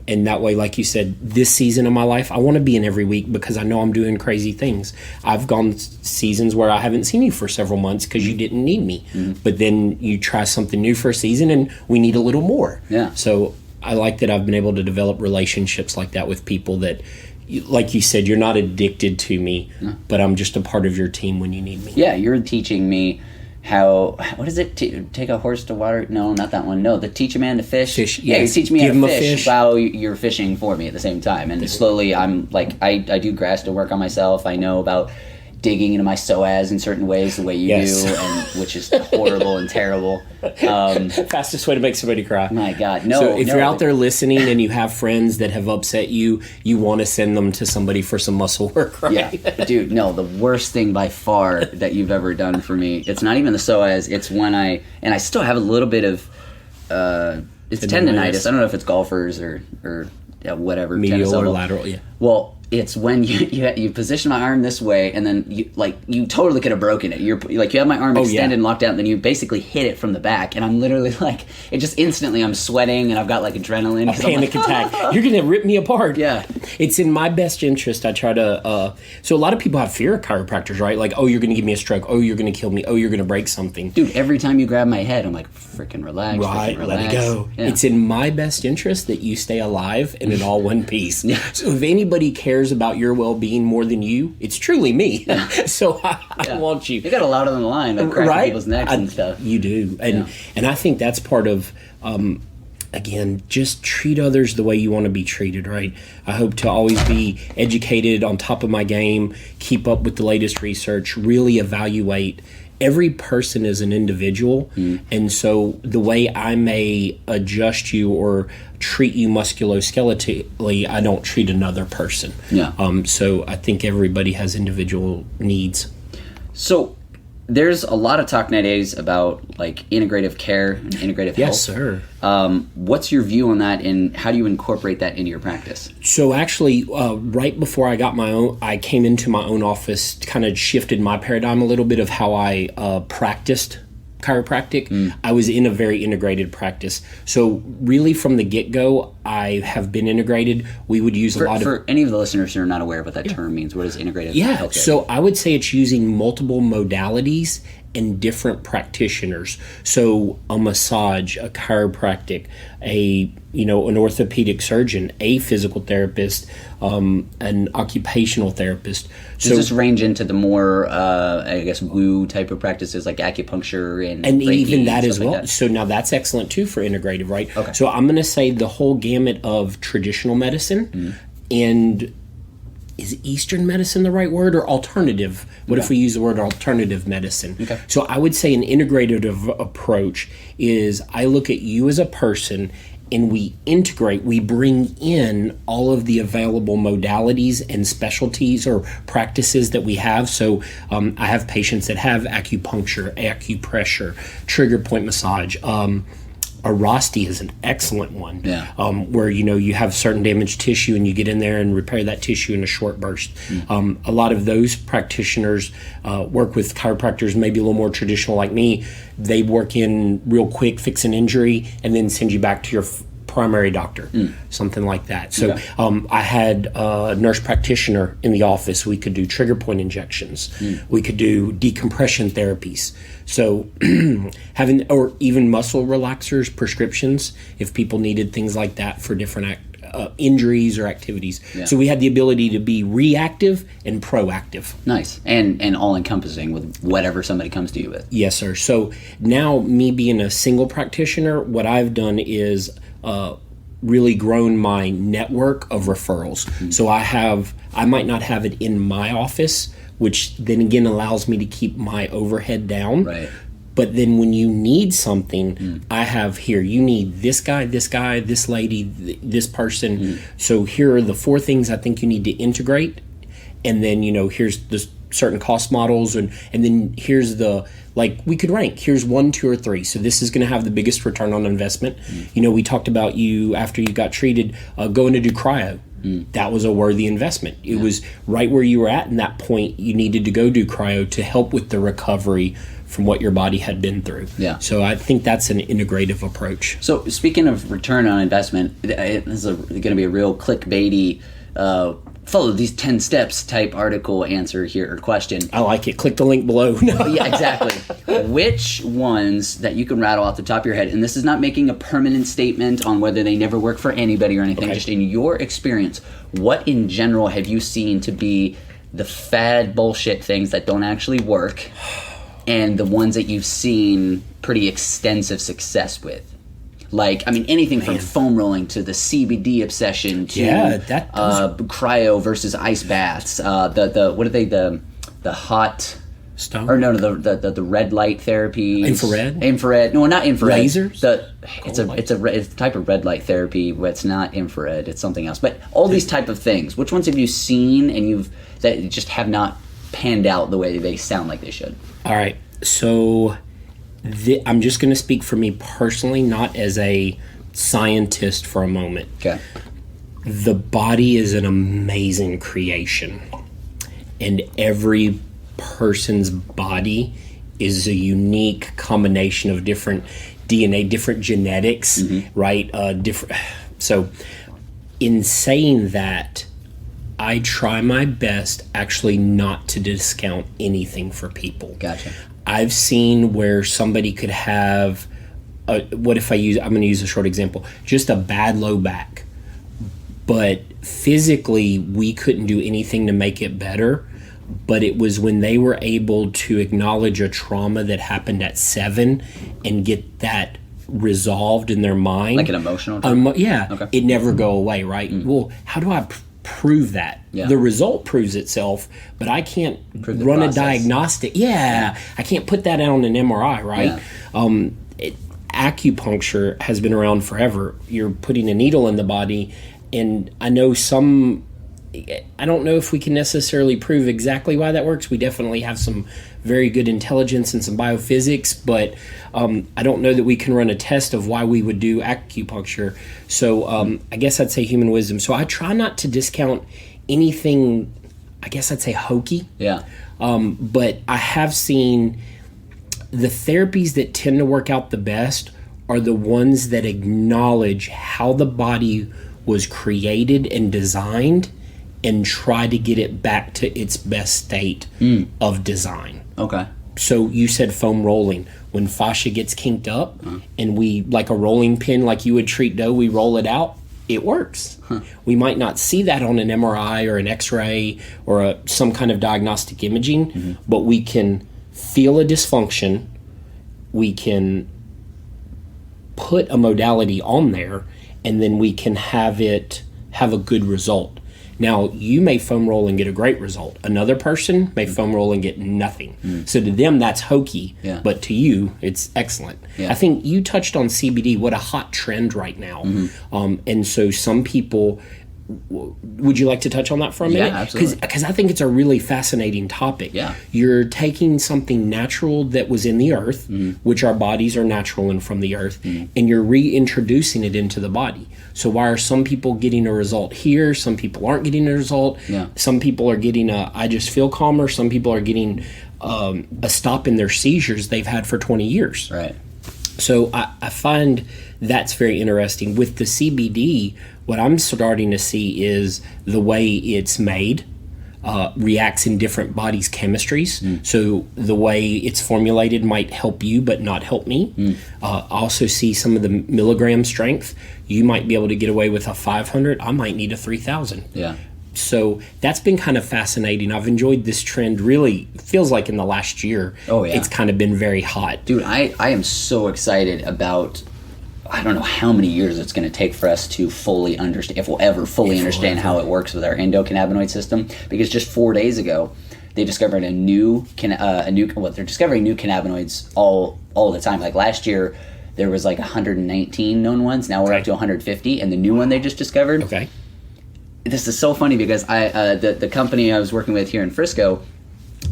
And that way, like you said, this season of my life, I want to be in every week because I know I'm doing crazy things. I've gone seasons where I haven't seen you for several months because you didn't need me. But then you try something new for a season and we need a little more. Yeah. So I like that I've been able to develop relationships like that with people that, like you said, you're not addicted to me, but I'm just a part of your team when you need me. Yeah, you're teaching me how, what is it? Take a horse to water? No, not that one. No, teach a man to fish. Fish, yeah. You teach me how to fish while you're fishing for me at the same time. And slowly I'm like, I do grass to work on myself. I know about digging into my psoas in certain ways the way you do, and which is horrible and terrible. Fastest way to make somebody cry. My God, no. So if you're out there listening and you have friends that have upset you, you want to send them to somebody for some muscle work, right? Yeah, dude, no, the worst thing by far that you've ever done for me, it's not even the psoas, it's when I still have a little bit of, it's tendonitis. I don't know if it's golfers or whatever. Medial or lateral, yeah. Well, it's when you position my arm this way, and then you totally could have broken it. You're like, you have my arm extended and locked out, and then you basically hit it from the back, and I'm literally like, it just instantly, I'm sweating, and I've got like adrenaline. A panic attack. You're gonna rip me apart. Yeah, it's in my best interest. I try to. So a lot of people have fear of chiropractors, right? Like, oh, you're gonna give me a stroke. Oh, you're gonna kill me. Oh, you're gonna break something. Dude, every time you grab my head, I'm like, freaking relax. Right, let it go. Yeah. It's in my best interest that you stay alive and in all one piece. Yeah. So if anybody cares about your well-being more than you, it's truly me. So I want you. You got a lot on the line, like cracking people's necks and stuff. You do, and I think that's part of. Again, just treat others the way you want to be treated, right? I hope to always be educated, on top of my game, keep up with the latest research, really evaluate. Every person is an individual, and so the way I may adjust you or treat you musculoskeletally, I don't treat another person. Yeah. So I think everybody has individual needs. So there's a lot of talk nowadays about like integrative care and integrative health. Yes, sir. What's your view on that, and how do you incorporate that into your practice? So actually, right before I got I came into my own office, kind of shifted my paradigm a little bit of how I practiced chiropractic. I was in a very integrated practice. So really from the get-go, I have been integrated. We would use For any of the listeners who are not aware of what that term means, what is integrative healthcare? So I would say it's using multiple modalities and different practitioners. So a massage, a chiropractic, an orthopedic surgeon, a physical therapist, an occupational therapist. Does this range into the more, woo type of practices like acupuncture and even that as well? Like that? So now that's excellent too for integrative, right? Okay. So I'm going to say the whole gamut of traditional medicine and. Is Eastern medicine the right word, or alternative? What if we use the word alternative medicine? Okay. So I would say an integrative approach is I look at you as a person and we integrate, we bring in all of the available modalities and specialties or practices that we have. So I have patients that have acupuncture, acupressure, trigger point massage, A Rosti is an excellent one, Yeah. Where you have certain damaged tissue and you get in there and repair that tissue in a short burst. A lot of those practitioners work with chiropractors, maybe a little more traditional like me. They work in real quick, fix an injury, and then send you back to your primary doctor, something like that. So I had a nurse practitioner in the office. We could do trigger point injections. We could do decompression therapies. So or even muscle relaxers, prescriptions, if people needed things like that for different injuries or activities. Yeah. So we had the ability to be reactive and proactive. Nice. And all-encompassing with whatever somebody comes to you with. Yes, sir. So now, me being a single practitioner, what I've done is really grown my network of referrals. So I might not have it in my office, which then again allows me to keep my overhead down. Right. But then when you need something, I have here, you need this guy, this lady, this person. So here are the 4 things I think you need to integrate. And then, here's the certain cost models. And then here's we could rank. Here's 1, 2, or 3. So this is going to have the biggest return on investment. We talked about you, after you got treated, going to do cryo. That was a worthy investment. It was right where you were at in that point. You needed to go do cryo to help with the recovery from what your body had been through. Yeah. So I think that's an integrative approach. So speaking of return on investment, this is going to be a real clickbaity, follow these 10 steps type article answer here or question. I like it. Click the link below. Yeah, exactly. Which ones that you can rattle off the top of your head, and this is not making a permanent statement on whether they never work for anybody or anything, just in your experience, what in general have you seen to be the fad bullshit things that don't actually work, and the ones that you've seen pretty extensive success with? Like, anything from foam rolling to the CBD obsession to cryo versus ice baths. The hot stone, or no, the red light therapy. Infrared. No, not infrared. Lasers. It's a type of red light therapy, but it's not infrared. It's something else. But all these type of things. Which ones have you seen that just have not panned out the way they sound like they should? All right, so I'm just going to speak for me personally, not as a scientist for a moment. Okay. The body is an amazing creation, and every person's body is a unique combination of different DNA, different genetics, right? So, in saying that, I try my best actually not to discount anything for people. Gotcha. I've seen where somebody could have, I'm going to use a short example, just a bad low back. But physically, we couldn't do anything to make it better. But it was when they were able to acknowledge a trauma that happened at 7 and get that resolved in their mind. Like an emotional trauma? Okay. It never go away, right? Well, how do I prove that? The result proves itself, but I can't run a diagnostic. I can't put that on an MRI, right? Acupuncture has been around forever. You're putting a needle in the body, and I don't know if we can necessarily prove exactly why that works. We definitely have some very good intelligence and some biophysics, but I don't know that we can run a test of why we would do acupuncture. So I guess I'd say human wisdom. So I try not to discount anything, I guess I'd say hokey. Yeah. But I have seen the therapies that tend to work out the best are the ones that acknowledge how the body was created and designed and try to get it back to its best state of design. Okay. So you said foam rolling. When fascia gets kinked up and we, like a rolling pin, like you would treat dough, we roll it out, it works. We might not see that on an MRI or an X-ray or some kind of diagnostic imaging, but we can feel a dysfunction. We can put a modality on there, and then we can have it have a good result. Now, you may foam roll and get a great result. Another person may foam roll and get nothing. So to them, that's hokey, but to you, it's excellent. I think you touched on CBD, what a hot trend right now. And so some people would you like to touch on that for a minute? Yeah, absolutely. Because I think it's a really fascinating topic. Yeah. You're taking something natural that was in the earth, which our bodies are natural and from the earth, and you're reintroducing it into the body. So why are some people getting a result here? Some people aren't getting a result. Yeah. Some people are getting I just feel calmer. Some people are getting a stop in their seizures they've had for 20 years. Right. So I find that's very interesting. With the CBD, what I'm starting to see is the way it's made reacts in different bodies' chemistries. So the way it's formulated might help you but not help me. I also see some of the milligram strength. You might be able to get away with a 500. I might need a 3,000. Yeah. So that's been kind of fascinating. I've enjoyed this trend. Really feels like in the last year, it's kind of been very hot. Dude, I am so excited about, I don't know how many years it's going to take for us to fully understand, if we'll ever fully understand how it works with our endocannabinoid system. Because just 4 days ago, they discovered they're discovering new cannabinoids all the time. Like last year, there was like 119 known ones. Now we're up to 150, and the new one they just discovered. Okay. This is so funny because the company I was working with here in Frisco,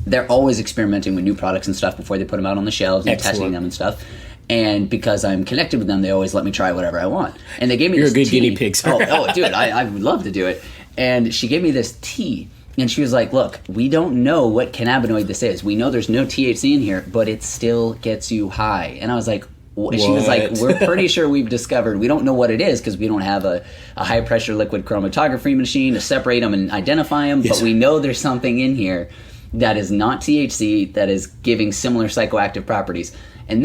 they're always experimenting with new products and stuff before they put them out on the shelves and testing them and stuff. And because I'm connected with them, they always let me try whatever I want. And they gave me You're this a good tea. guinea pig, sir. Oh, dude, I would love to do it. And she gave me this tea. And she was like, look, we don't know what cannabinoid this is. We know there's no THC in here, but it still gets you high. And I was like, she was like, we're pretty sure we've discovered, we don't know what it is because we don't have a high pressure liquid chromatography machine to separate them and identify them, but we know there's something in here that is not THC that is giving similar psychoactive properties. And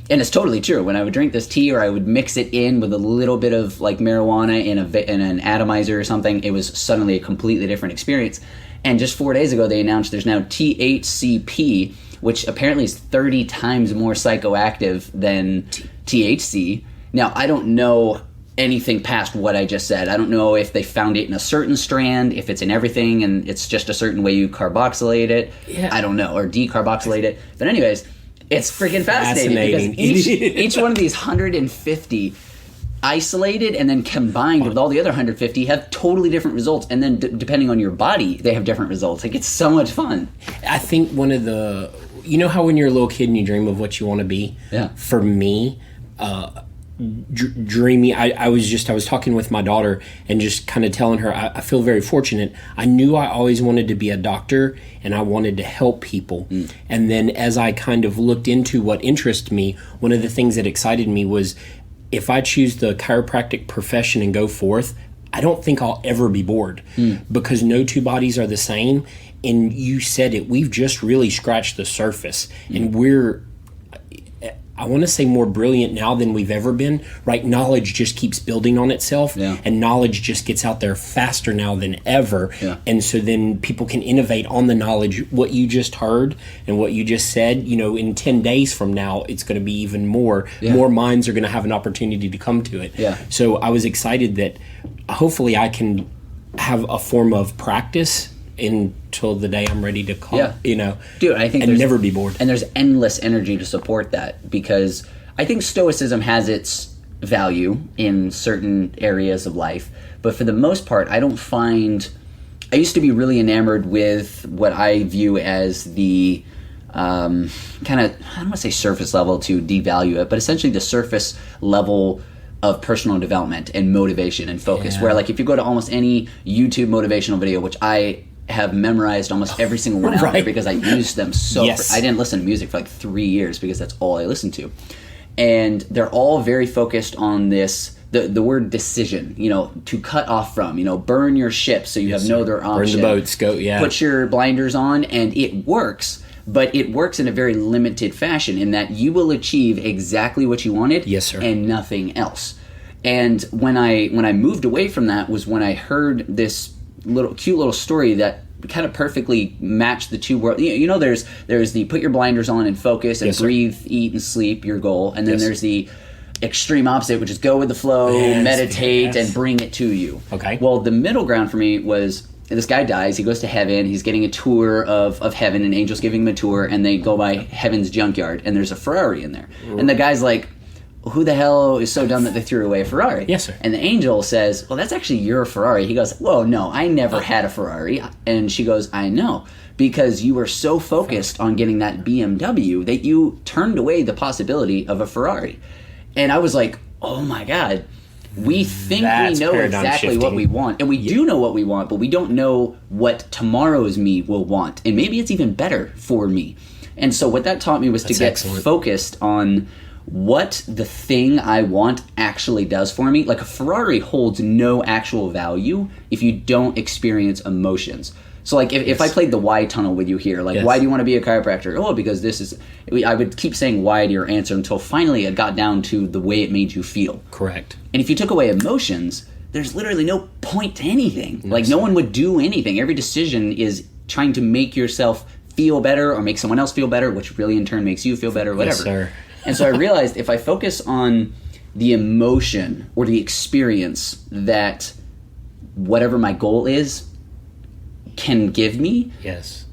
it's totally true, when I would drink this tea or I would mix it in with a little bit of like marijuana in an atomizer or something, it was suddenly a completely different experience. And just 4 days ago, they announced there's now THCP, which apparently is 30 times more psychoactive than THC. Now, I don't know anything past what I just said. I don't know if they found it in a certain strand, if it's in everything and it's just a certain way you carboxylate it. Yeah. I don't know, or decarboxylate it. But anyways, it's freaking fascinating. Because each one of these 150 isolated and then combined with all the other 150 have totally different results, and then depending on your body they have different results. Like, it's so much fun. I think one of the, you know how when you're a little kid and you dream of what you want to be? Yeah. For me, dreaming, I was talking with my daughter and just kind of telling her I feel very fortunate. I knew I always wanted to be a doctor and I wanted to help people. And then as I kind of looked into what interested me, one of the things that excited me was, if I choose the chiropractic profession and go forth, I don't think I'll ever be bored because no two bodies are the same. And you said it, we've just really scratched the surface and we're, I want to say, more brilliant now than we've ever been, right? Knowledge just keeps building on itself and knowledge just gets out there faster now than ever. And so then people can innovate on the knowledge. What you just heard and what you just said, you know, in 10 days from now, it's going to be even more. More minds are going to have an opportunity to come to it. So I was excited that hopefully I can have a form of practice until the day I'm ready to call, you know, dude, I think and never be bored. And there's endless energy to support that, because I think Stoicism has its value in certain areas of life, but for the most part, I don't find. I used to be really enamored with what I view as the kind of, I don't want to say surface level to devalue it, but essentially the surface level of personal development and motivation and focus. Where, like, if you go to almost any YouTube motivational video, which I have memorized almost every single one out there because I used them I didn't listen to music for like 3 years because that's all I listened to. And they're all very focused on this, the word decision, you know, to cut off from, you know, burn your ship so you have no other option. Burn the boats, go, Put your blinders on, and it works. But it works in a very limited fashion in that you will achieve exactly what you wanted and nothing else. And when I moved away from that was when I heard this cute little story that kind of perfectly matched the two worlds. You know, there's the put your blinders on and focus and breathe, eat, and sleep, your goal. And then there's the extreme opposite, which is go with the flow, meditate, and bring it to you. Okay. Well, the middle ground for me was, this guy dies, he goes to heaven, he's getting a tour of heaven, and angels giving him a tour, and they go by heaven's junkyard, and there's a Ferrari in there. And the guy's like, well, who the hell is so dumb that they threw away a Ferrari? Yes, sir. And the angel says, well, that's actually your Ferrari. He goes, whoa, no, I never had a Ferrari. And she goes, I know, because you were so focused on getting that BMW that you turned away the possibility of a Ferrari. And I was like, oh my God, we think we know exactly what we want. And we do know what we want, but we don't know what tomorrow's me will want. And maybe it's even better for me. And so what that taught me was to get focused on what the thing I want actually does for me. Like a Ferrari holds no actual value if you don't experience emotions. So like if I played the why tunnel with you here, like why do you want to be a chiropractor? Oh, because this is, I would keep saying why to your answer until finally it got down to the way it made you feel. Correct. And if you took away emotions, there's literally no point to anything. Like no one would do anything. Every decision is trying to make yourself feel better or make someone else feel better, which really in turn makes you feel better, whatever. Yes, sir. And so I realized if I focus on the emotion or the experience that whatever my goal is can give me,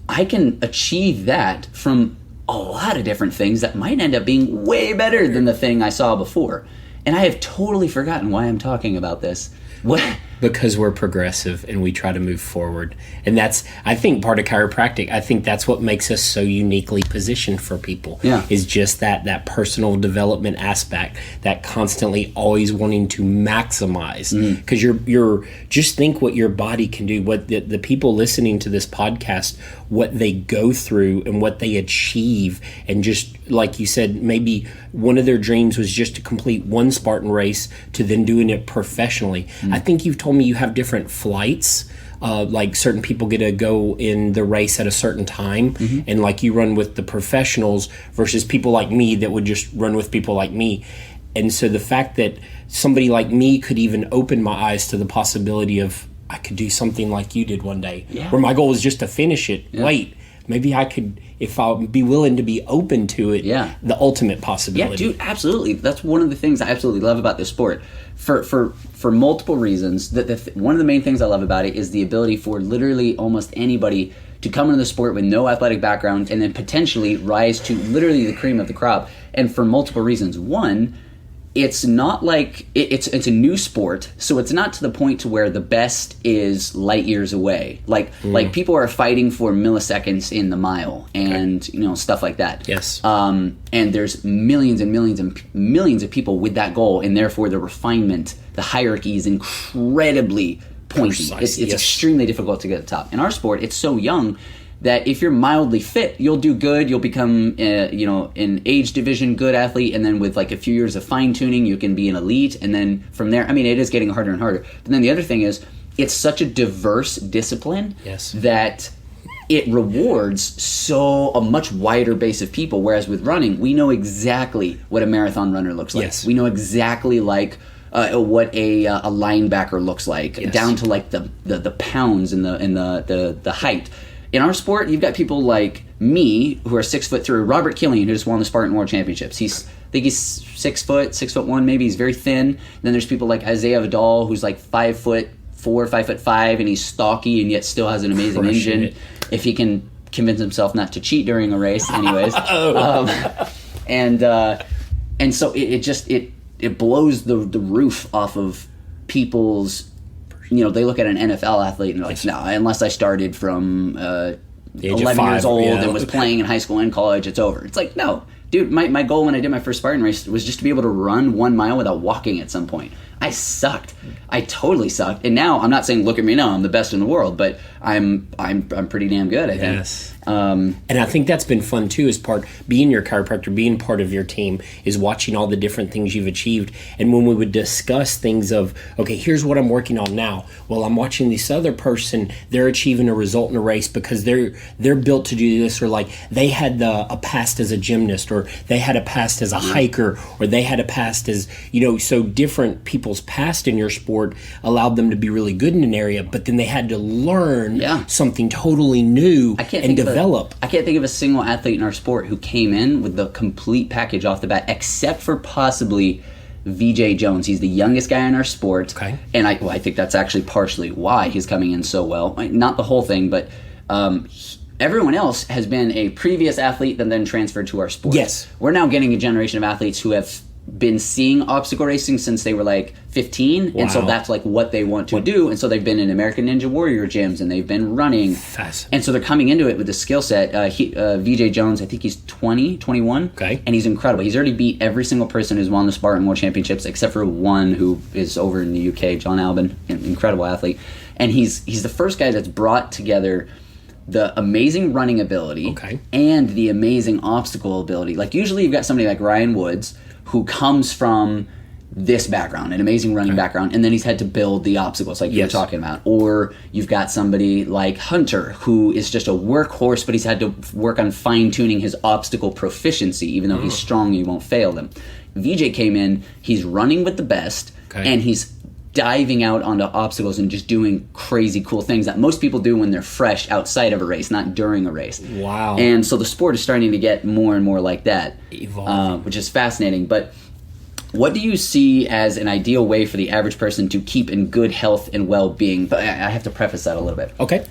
I can achieve that from a lot of different things that might end up being way better than the thing I saw before. And I have totally forgotten why I'm talking about this. What? Because we're progressive and we try to move forward. And that's, I think, part of chiropractic. I think that's what makes us so uniquely positioned for people. Is just that personal development aspect, that constantly always wanting to maximize. Because you're just think what your body can do, what the people listening to this podcast, what they go through and what they achieve. And just like you said, maybe one of their dreams was just to complete one Spartan race to then doing it professionally. I think you've told me you have different flights. Like certain people get to go in the race at a certain time, and like you run with the professionals versus people like me that would just run with people like me. And so the fact that somebody like me could even open my eyes to the possibility of I could do something like you did one day, where my goal was just to finish it. Wait, maybe I could, if I'll be willing to be open to it, the ultimate possibility. Yeah, dude, absolutely. That's one of the things I absolutely love about this sport. For multiple reasons. One of the main things I love about it is the ability for literally almost anybody to come into the sport with no athletic background and then potentially rise to literally the cream of the crop. And for multiple reasons. One, it's not like it's a new sport, so it's not to the point to where the best is light years away. Like people are fighting for milliseconds in the mile and stuff like that. And there's millions and millions and millions of people with that goal, and therefore the refinement, the hierarchy is incredibly pointy. It's extremely difficult to get to the top. In our sport, it's so young that if you're mildly fit, you'll do good. You'll become, an age division good athlete, and then with like a few years of fine tuning, you can be an elite. And then from there, I mean, it is getting harder and harder. But then the other thing is, it's such a diverse discipline that it rewards a much wider base of people. Whereas with running, we know exactly what a marathon runner looks like. We know exactly what a linebacker looks like, down to like the pounds and the height. In our sport, you've got people like me who are 6'3", Robert Killian, who just won the Spartan World Championships. I think he's 6 foot, 6'1", maybe. He's very thin. Then there's people like Isaiah Vidal, who's like 5'4", 5'5", and he's stocky and yet still has an amazing engine. If he can convince himself not to cheat during a race, anyways. And so it blows the roof off of people's. They look at an NFL athlete and they're like, no, unless I started from 11 years old and was playing in high school and college, it's over. It's like, no, dude, my goal when I did my first Spartan race was just to be able to run 1 mile without walking at some point. I sucked. I totally sucked. And now I'm not saying look at me now, I'm the best in the world, but I'm pretty damn good, I think. And I think that's been fun too, is being your chiropractor, being part of your team, is watching all the different things you've achieved. And when we would discuss things of, okay, here's what I'm working on now. Well, I'm watching this other person, they're achieving a result in a race because they're built to do this, or like they had a past as a gymnast, or they had a past as a hiker, or they had a past as, so different people's past in your sport allowed them to be really good in an area, but then they had to learn something totally new and develop. I can't think of a single athlete in our sport who came in with the complete package off the bat, except for possibly VJ Jones. He's the youngest guy in our sport. And I think that's actually partially why he's coming in so well. Not the whole thing, but everyone else has been a previous athlete and then transferred to our sport. We're now getting a generation of athletes who have been seeing obstacle racing since they were like 15, and so that's like what they want to do, and so they've been in American Ninja Warrior gyms, and they've been running, and so they're coming into it with the skill set. VJ Jones, I think he's 21, and he's incredible. He's already beat every single person who's won the Spartan World Championships except for one who is over in the UK, John Albin, an incredible athlete, and he's the first guy that's brought together the amazing running ability and the amazing obstacle ability. Like usually you've got somebody like Ryan Woods who comes from this background, an amazing running background, and then he's had to build the obstacles like you were talking about. Or you've got somebody like Hunter who is just a workhorse, but he's had to work on fine-tuning his obstacle proficiency. Even though he's strong, you won't fail them. VJ came in, he's running with the best, and he's diving out onto obstacles and just doing crazy cool things that most people do when they're fresh outside of a race, not during a race. Wow. And so the sport is starting to get more and more like that, which is fascinating. But what do you see as an ideal way for the average person to keep in good health and well-being? But I have to preface that a little bit. Okay.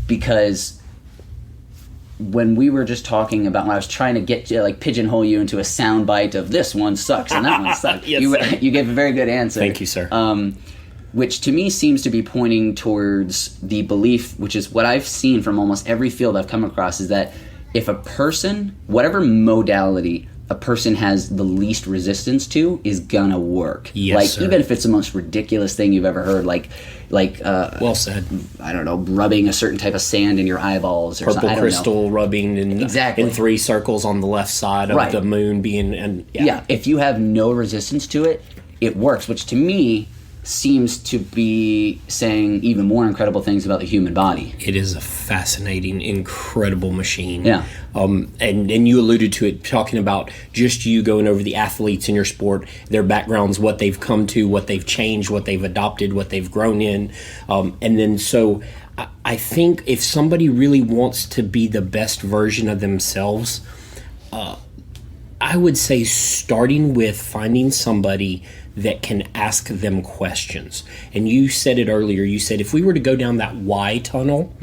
Because when we were just talking about, when I was trying to get you, like pigeonhole you into a soundbite of this one sucks and that one sucks, you gave a very good answer. Thank you, sir. Which to me seems to be pointing towards the belief, which is what I've seen from almost every field I've come across, is that if a person, whatever modality a person has the least resistance to, is gonna work. Yes, like sir. Even if it's the most ridiculous thing you've ever heard, like well said. I don't know, rubbing a certain type of sand in your eyeballs, or purple something. crystal rubbing in 3 circles on the left side of the moon being, and if you have no resistance to it, it works, which to me seems to be saying even more incredible things about the human body. It is a fascinating, incredible machine. Yeah. And you alluded to it, talking about just you going over the athletes in your sport, their backgrounds, what they've come to, what they've changed, what they've adopted, what they've grown in. And then so I think if somebody really wants to be the best version of themselves, I would say starting with finding somebody that can ask them questions. And you said it earlier, you said if we were to go down that why tunnel,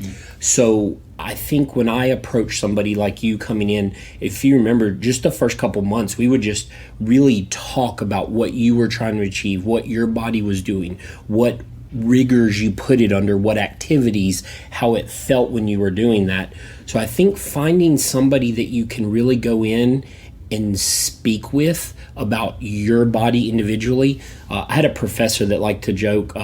so I think when I approach somebody like you coming in, if you remember just the first couple months, we would just really talk about what you were trying to achieve, what your body was doing, what rigors you put it under, what activities, how it felt when you were doing that. So I think finding somebody that you can really go in and speak with about your body individually. I had a professor that liked to joke,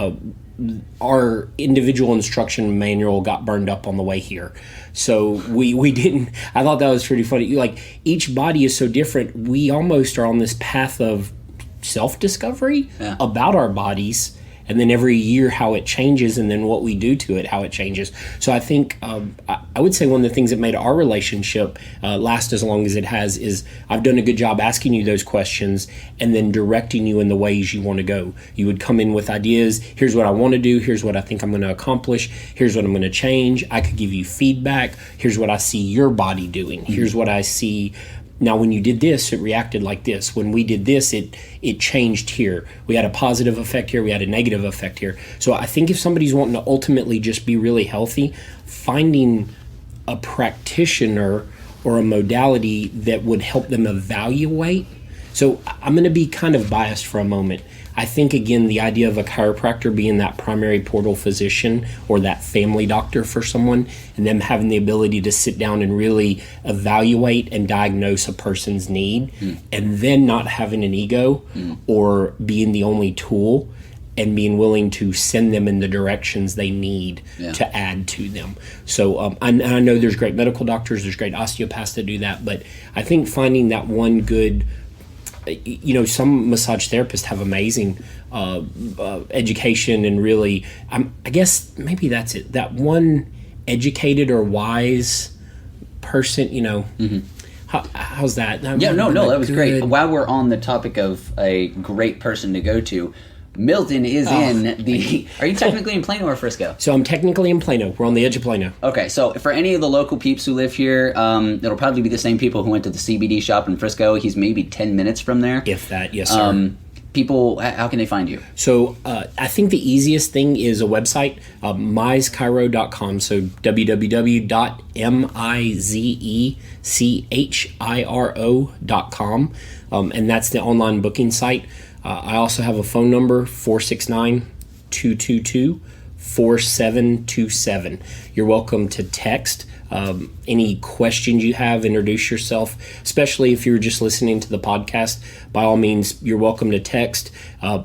our individual instruction manual got burned up on the way here. So we didn't, I thought that was pretty funny. Like, each body is so different. We almost are on this path of self-discovery about our bodies, and then every year how it changes, and then what we do to it, how it changes. So I think I would say one of the things that made our relationship last as long as it has is I've done a good job asking you those questions and then directing you in the ways you want to go. You would come in with ideas. Here's what I want to do. Here's what I think I'm going to accomplish. Here's what I'm going to change. I could give you feedback. Here's what I see your body doing. Here's what I see. Now, when you did this, it reacted like this. When we did this, it changed here. We had a positive effect here. We had a negative effect here. So I think if somebody's wanting to ultimately just be really healthy, finding a practitioner or a modality that would help them evaluate. So I'm going to be kind of biased for a moment. I think, again, the idea of a chiropractor being that primary portal physician or that family doctor for someone, and them having the ability to sit down and really evaluate and diagnose a person's need, and then not having an ego or being the only tool, and being willing to send them in the directions they need to add to them. So I know there's great medical doctors, there's great osteopaths that do that, but I think finding that one good, some massage therapists have amazing education, and really, I guess maybe that's it. That one educated or wise person, how's that? That was great. While we're on the topic of a great person to go to, Milton is in the... Are you technically in Plano or Frisco? So I'm technically in Plano. We're on the edge of Plano. Okay, so for any of the local peeps who live here, it'll probably be the same people who went to the CBD shop in Frisco. He's maybe 10 minutes from there. If that, yes, sir. People, how can they find you? So I think the easiest thing is a website, mizechiro.com. So www.mizechiro.com. and that's the online booking site. I also have a phone number, 469-222-4727. You're welcome to text any questions you have, introduce yourself, especially if you're just listening to the podcast. By all means, you're welcome to text.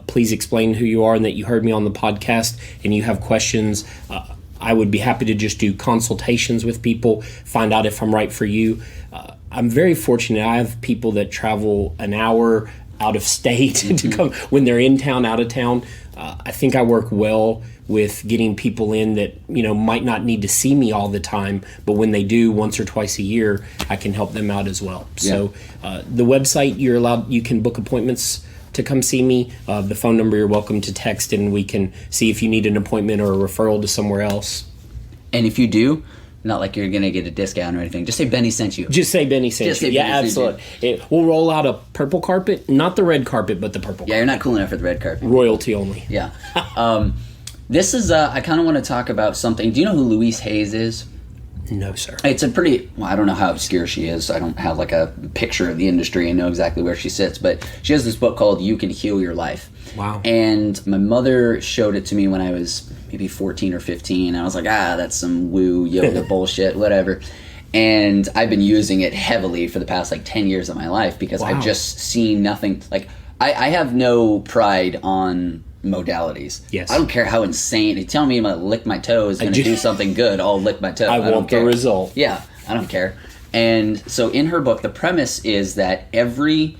Please explain who you are and that you heard me on the podcast and you have questions. I would be happy to just do consultations with people, find out if I'm right for you. I'm very fortunate. I have people that travel an hour out of state to come when they're in town, out of town. I think I work well with getting people in that, might not need to see me all the time, but when they do once or twice a year, I can help them out as well. Yeah. So the website, you can book appointments to come see me. The phone number, you're welcome to text, and we can see if you need an appointment or a referral to somewhere else. And if you do, not like you're going to get a discount or anything, just say Beni sent you. Just say Beni sent you. Yeah, absolutely. We'll roll out a purple carpet, not the red carpet, but the purple carpet. Yeah, you're not cool enough for the red carpet. Royalty only. Yeah. This is, I kind of want to talk about something. Do you know who Louise Hayes is? No, sir. It's a pretty, I don't know how obscure she is. I don't have like a picture of the industry and know exactly where she sits, but she has this book called You Can Heal Your Life. Wow. And my mother showed it to me when I was maybe 14 or 15. I was like, that's some woo yoga bullshit, whatever. And I've been using it heavily for the past 10 years of my life because I've just seen nothing. I have no pride on modalities. Yes. I don't care how insane. You tell me I'm going to lick my toe is going to do something good, I'll lick my toe. I want the result. Yeah, I don't care. And so in her book, the premise is that every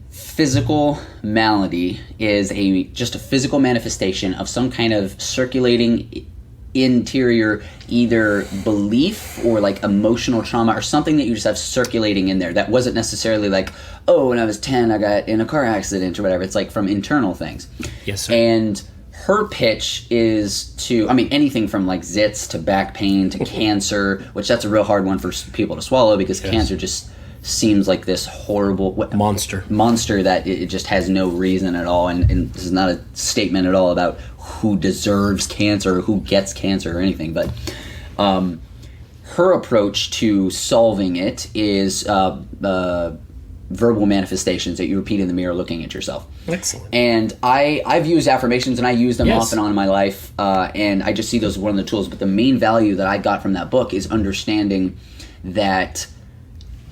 physical malady is just a physical manifestation of some kind of circulating interior either belief or emotional trauma or something that you just have circulating in there that wasn't necessarily when I was 10 I got in a car accident or whatever. It's from internal things. Yes, sir. And her pitch is to, anything from zits to back pain to cancer, which that's a real hard one for people to swallow because cancer just seems like this horrible monster that it just has no reason at all, and this is not a statement at all about who deserves cancer or who gets cancer or anything, but her approach to solving it is verbal manifestations that you repeat in the mirror looking at yourself. Excellent. And I've used affirmations and I use them off and on in my life, and I just see those as one of the tools, but the main value that I got from that book is understanding that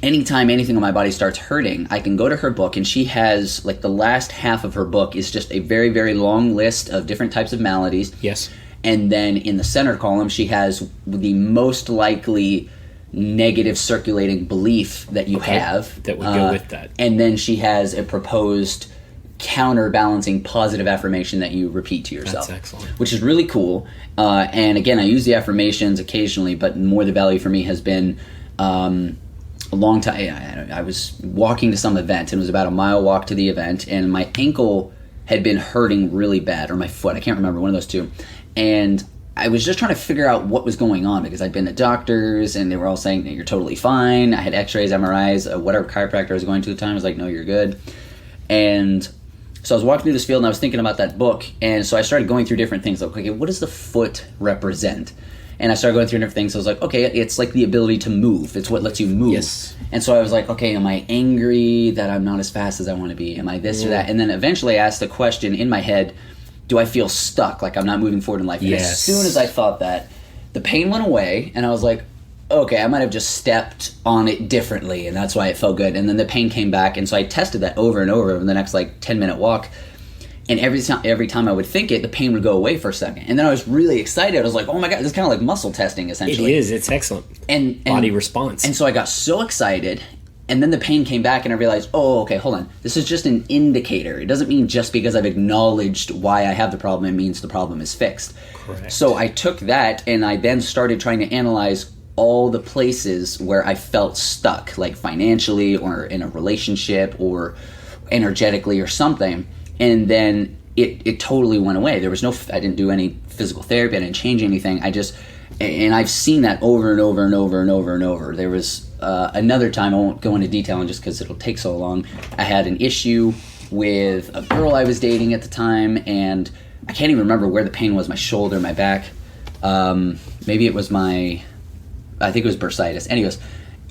anytime anything on my body starts hurting, I can go to her book, and she has the last half of her book is just a very, very long list of different types of maladies. Yes. And then in the center column, she has the most likely negative circulating belief that you have. That would go with that. And then she has a proposed counterbalancing positive affirmation that you repeat to yourself. That's excellent. Which is really cool. And again, I use the affirmations occasionally, but more the value for me has been a long time. I was walking to some event, and it was about a mile walk to the event, and my ankle had been hurting really bad, or my foot, I can't remember, one of those two. And I was just trying to figure out what was going on because I'd been to doctors, and they were all saying that you're totally fine. I had x-rays, MRIs, whatever chiropractor I was going to at the time was like, no, you're good. And so I was walking through this field, and I was thinking about that book, and so I started going through different things. Okay, what does the foot represent? And I started going through different things. So I was like, okay, it's the ability to move. It's what lets you move. Yes. And so I was like, okay, am I angry that I'm not as fast as I want to be? Am I this or that? And then eventually I asked the question in my head, do I feel stuck, like I'm not moving forward in life? Yes. And as soon as I thought that, the pain went away, and I was like, okay, I might have just stepped on it differently, and that's why it felt good. And then the pain came back, and so I tested that over and over the next 10-minute walk. And every time I would think it, the pain would go away for a second. And then I was really excited. I was like, oh my God, this is kind of like muscle testing, essentially. It is. It's excellent. And body response. And so I got so excited, and then the pain came back, and I realized, oh, okay, hold on. This is just an indicator. It doesn't mean just because I've acknowledged why I have the problem, it means the problem is fixed. Correct. So I took that, and I then started trying to analyze all the places where I felt stuck, like financially or in a relationship or energetically or something. And then it totally went away. There was I didn't do any physical therapy. I didn't change anything. And I've seen that over and over and over and over and over. There was another time, I won't go into detail on just because it'll take so long. I had an issue with a girl I was dating at the time, and I can't even remember where the pain was, my shoulder, my back. Maybe it was I think it was bursitis. Anyways,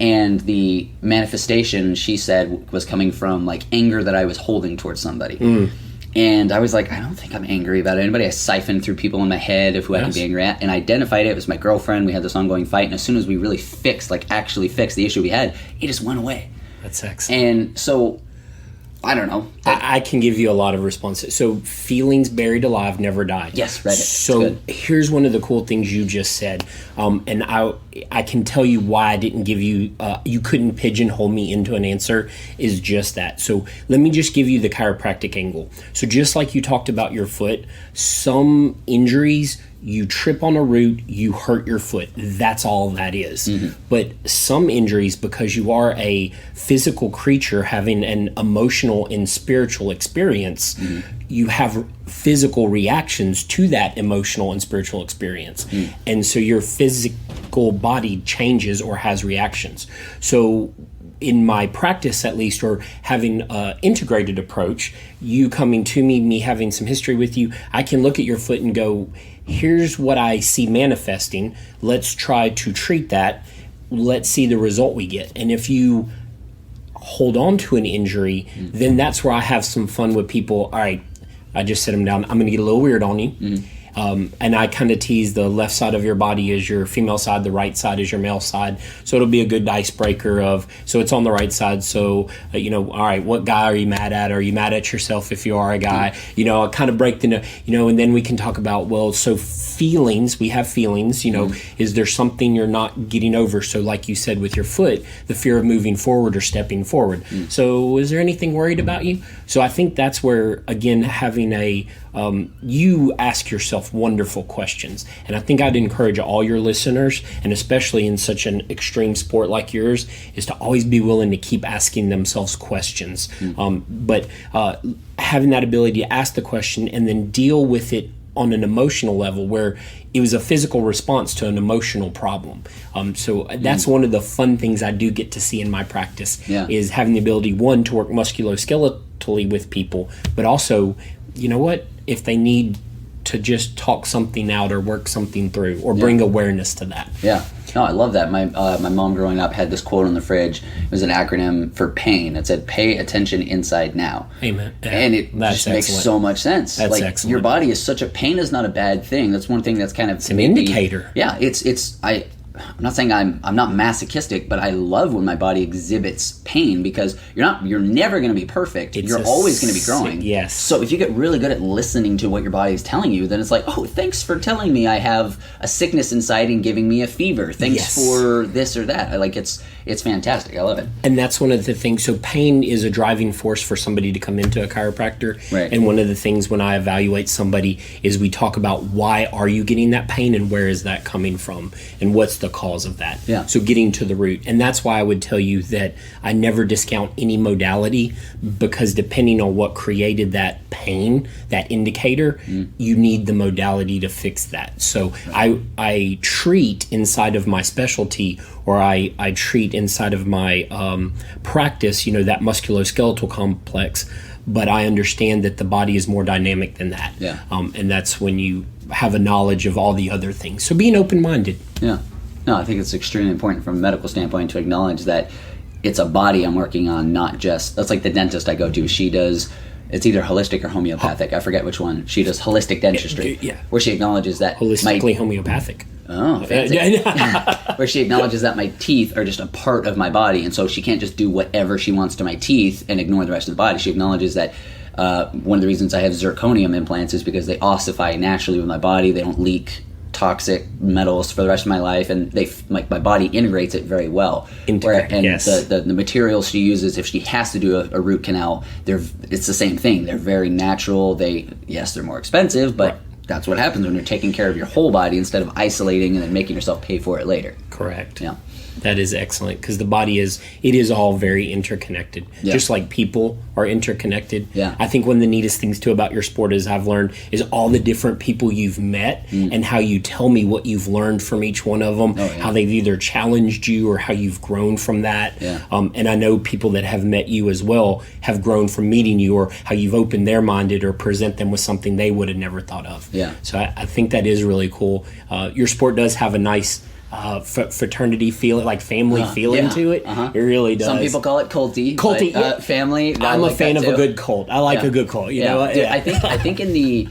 And the manifestation, she said, was coming from like anger that I was holding towards somebody. And I was like, I don't think I'm angry about anybody. I siphoned through people in my head of who I could be angry at, and I identified it. It was my girlfriend. We had this ongoing fight, and as soon as we really actually fixed the issue we had, it just went away. That's excellent. And so, I don't know. I can give you a lot of responses. So, feelings buried alive never die. Yes, read it. So, here's one of the cool things you just said. And I can tell you why I didn't give you, you couldn't pigeonhole me into an answer, is just that. So, let me just give you the chiropractic angle. So, just like you talked about your foot, some injuries, you trip on a root, you hurt your foot. That's all that is. But some injuries, because you are a physical creature having an emotional and spiritual experience, you have physical reactions to that emotional and spiritual experience. And so your physical body changes or has reactions. So in my practice, at least, or having an integrated approach, you coming to me having some history with you, I can look at your foot and go, here's what I see manifesting. Let's try to treat that. Let's see the result we get. And if you hold on to an injury, then that's where I have some fun with people. All right, I just sit them down. I'm going to get a little weird on you. And I kind of tease the left side of your body is your female side, the right side is your male side. So it'll be a good icebreaker of, so it's on the right side. So, all right, what guy are you mad at? Are you mad at yourself if you are a guy? I kind of break the, and then we can talk about, well, so feelings, we have feelings, is there something you're not getting over? So like you said with your foot, the fear of moving forward or stepping forward. So is there anything worried about you? So I think that's where, again, having you ask yourself wonderful questions. And I think I'd encourage all your listeners, and especially in such an extreme sport like yours, is to always be willing to keep asking themselves questions. But having that ability to ask the question and then deal with it on an emotional level where it was a physical response to an emotional problem. So that's one of the fun things I do get to see in my practice is having the ability, one, to work musculoskeletally with people, but also, if they need to just talk something out or work something through or bring awareness to that. Yeah. No, I love that. My mom growing up had this quote on the fridge. It was an acronym for PAIN. It said, pay attention inside now. Amen. Yeah, and it just makes so much sense. That's excellent. Your body is pain is not a bad thing. That's one thing that's kind of... It's an indicator. Yeah, I'm not saying I'm not masochistic, but I love when my body exhibits pain because you're never going to be perfect. You're always going to be growing. Yes. So if you get really good at listening to what your body is telling you, then it's like, oh, thanks for telling me I have a sickness inside and giving me a fever. Thanks for this or that. It's fantastic. I love it. And that's one of the things. So pain is a driving force for somebody to come into a chiropractor. Right. And one of the things when I evaluate somebody is we talk about why are you getting that pain and where is that coming from and what's the cause of that. Yeah. So getting to the root. And that's why I would tell you that I never discount any modality because depending on what created that pain, that indicator, you need the modality to fix that. So I treat inside of my specialty or I treat inside of my practice, that musculoskeletal complex, but I understand that the body is more dynamic than that. Yeah. And that's when you have a knowledge of all the other things. So being open-minded. Yeah. No, I think it's extremely important from a medical standpoint to acknowledge that it's a body I'm working on, not just... That's like the dentist I go to. She does... It's either holistic or homeopathic. I forget which one. She does holistic dentistry. Yeah. Where she acknowledges that... Holistically homeopathic. Oh, fancy. Where she acknowledges that my teeth are just a part of my body, and so she can't just do whatever she wants to my teeth and ignore the rest of the body. She acknowledges that one of the reasons I have zirconium implants is because they ossify naturally with my body. They don't leak toxic metals for the rest of my life, and my body integrates it very well. The materials she uses, if she has to do a root canal, it's the same thing. They're very natural. They're more expensive, but that's what happens when you're taking care of your whole body instead of isolating and then making yourself pay for it later. Correct. Yeah. That is excellent because the body is all very interconnected. Yeah. Just like people are interconnected. Yeah. I think one of the neatest things too about your sport is I've learned is all the different people you've met and how you tell me what you've learned from each one of them, how they've either challenged you or how you've grown from that. Yeah. And I know people that have met you as well have grown from meeting you or how you've opened their minded or present them with something they would have never thought of. Yeah. So I think that is really cool. Your sport does have a nice fraternity feel, like family feeling to it. It really does. Some people call it culty. Family. I'm a fan of a good cult. I like a good cult. You know, dude, I think in the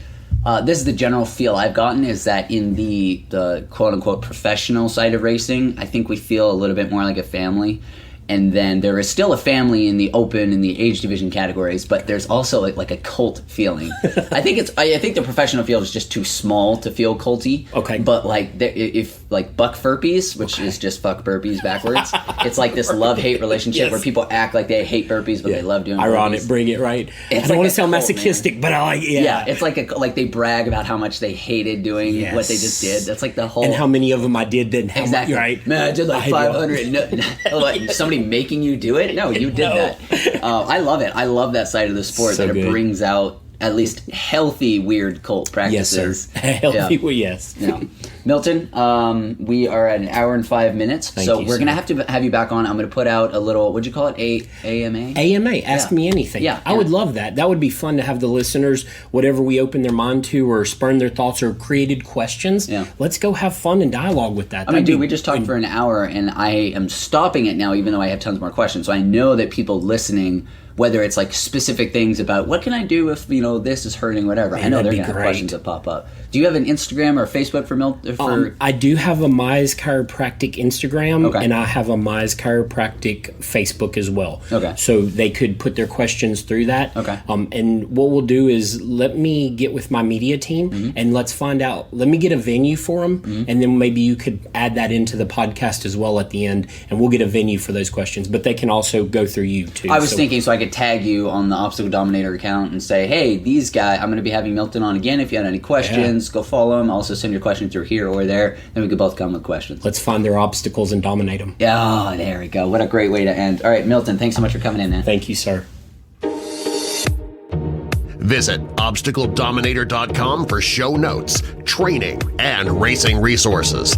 this is the general feel I've gotten, is that in the quote unquote professional side of racing, I think we feel a little bit more like a family. And then there is still a family in the open and the age division categories, but there's also like a cult feeling. I think the professional field is just too small to feel culty. Okay. But like if like buck burpees, which is just fuck burpees backwards, it's like this love-hate relationship where people act like they hate burpees, but they love doing ironic, burpees. Bring it right. I don't want to sound masochistic, but I like it's like they brag about how much they hated doing what they just did. That's like the whole, and how many of them I did, then how exactly much, right? Man, I did like 500. Like somebody making you do it? No, you did that. I love it. I love that side of the sport, that it brings out at least healthy weird cult practices. Yes, sir. Healthy, yes. Yeah. Milton, we are at 1 hour and 5 minutes, so we're gonna have to have you back on. I'm gonna put out a little, what'd you call it, AMA? AMA, Ask Me Anything. Yeah, I would love that. That would be fun to have the listeners, whatever we open their mind to or spurn their thoughts or created questions, let's go have fun and dialogue with that. I mean, dude, we just talked for an hour, and I am stopping it now, even though I have tons more questions. So I know that people listening, whether it's like specific things about what can I do if this is hurting, whatever. Man, I know they're gonna have questions that pop up. Do you have an Instagram or Facebook for Milton? I do have a Mize Chiropractic Instagram, and I have a Mize Chiropractic Facebook as well. Okay. So they could put their questions through that. Okay. And what we'll do is let me get with my media team and let's find out. Let me get a venue for them, and then maybe you could add that into the podcast as well at the end, and we'll get a venue for those questions. But they can also go through you too. I was thinking so I could tag you on the Obstacle Dominator account and say, hey, these guys, I'm going to be having Milton on again. If you had any questions, go follow him. Also send your question through here or there. Then we could both come with questions. Let's find their obstacles and dominate them. Yeah, there we go. What a great way to end. All right, Milton, thanks so much for coming in, man. Thank you, sir. Visit obstacledominator.com for show notes, training, and racing resources.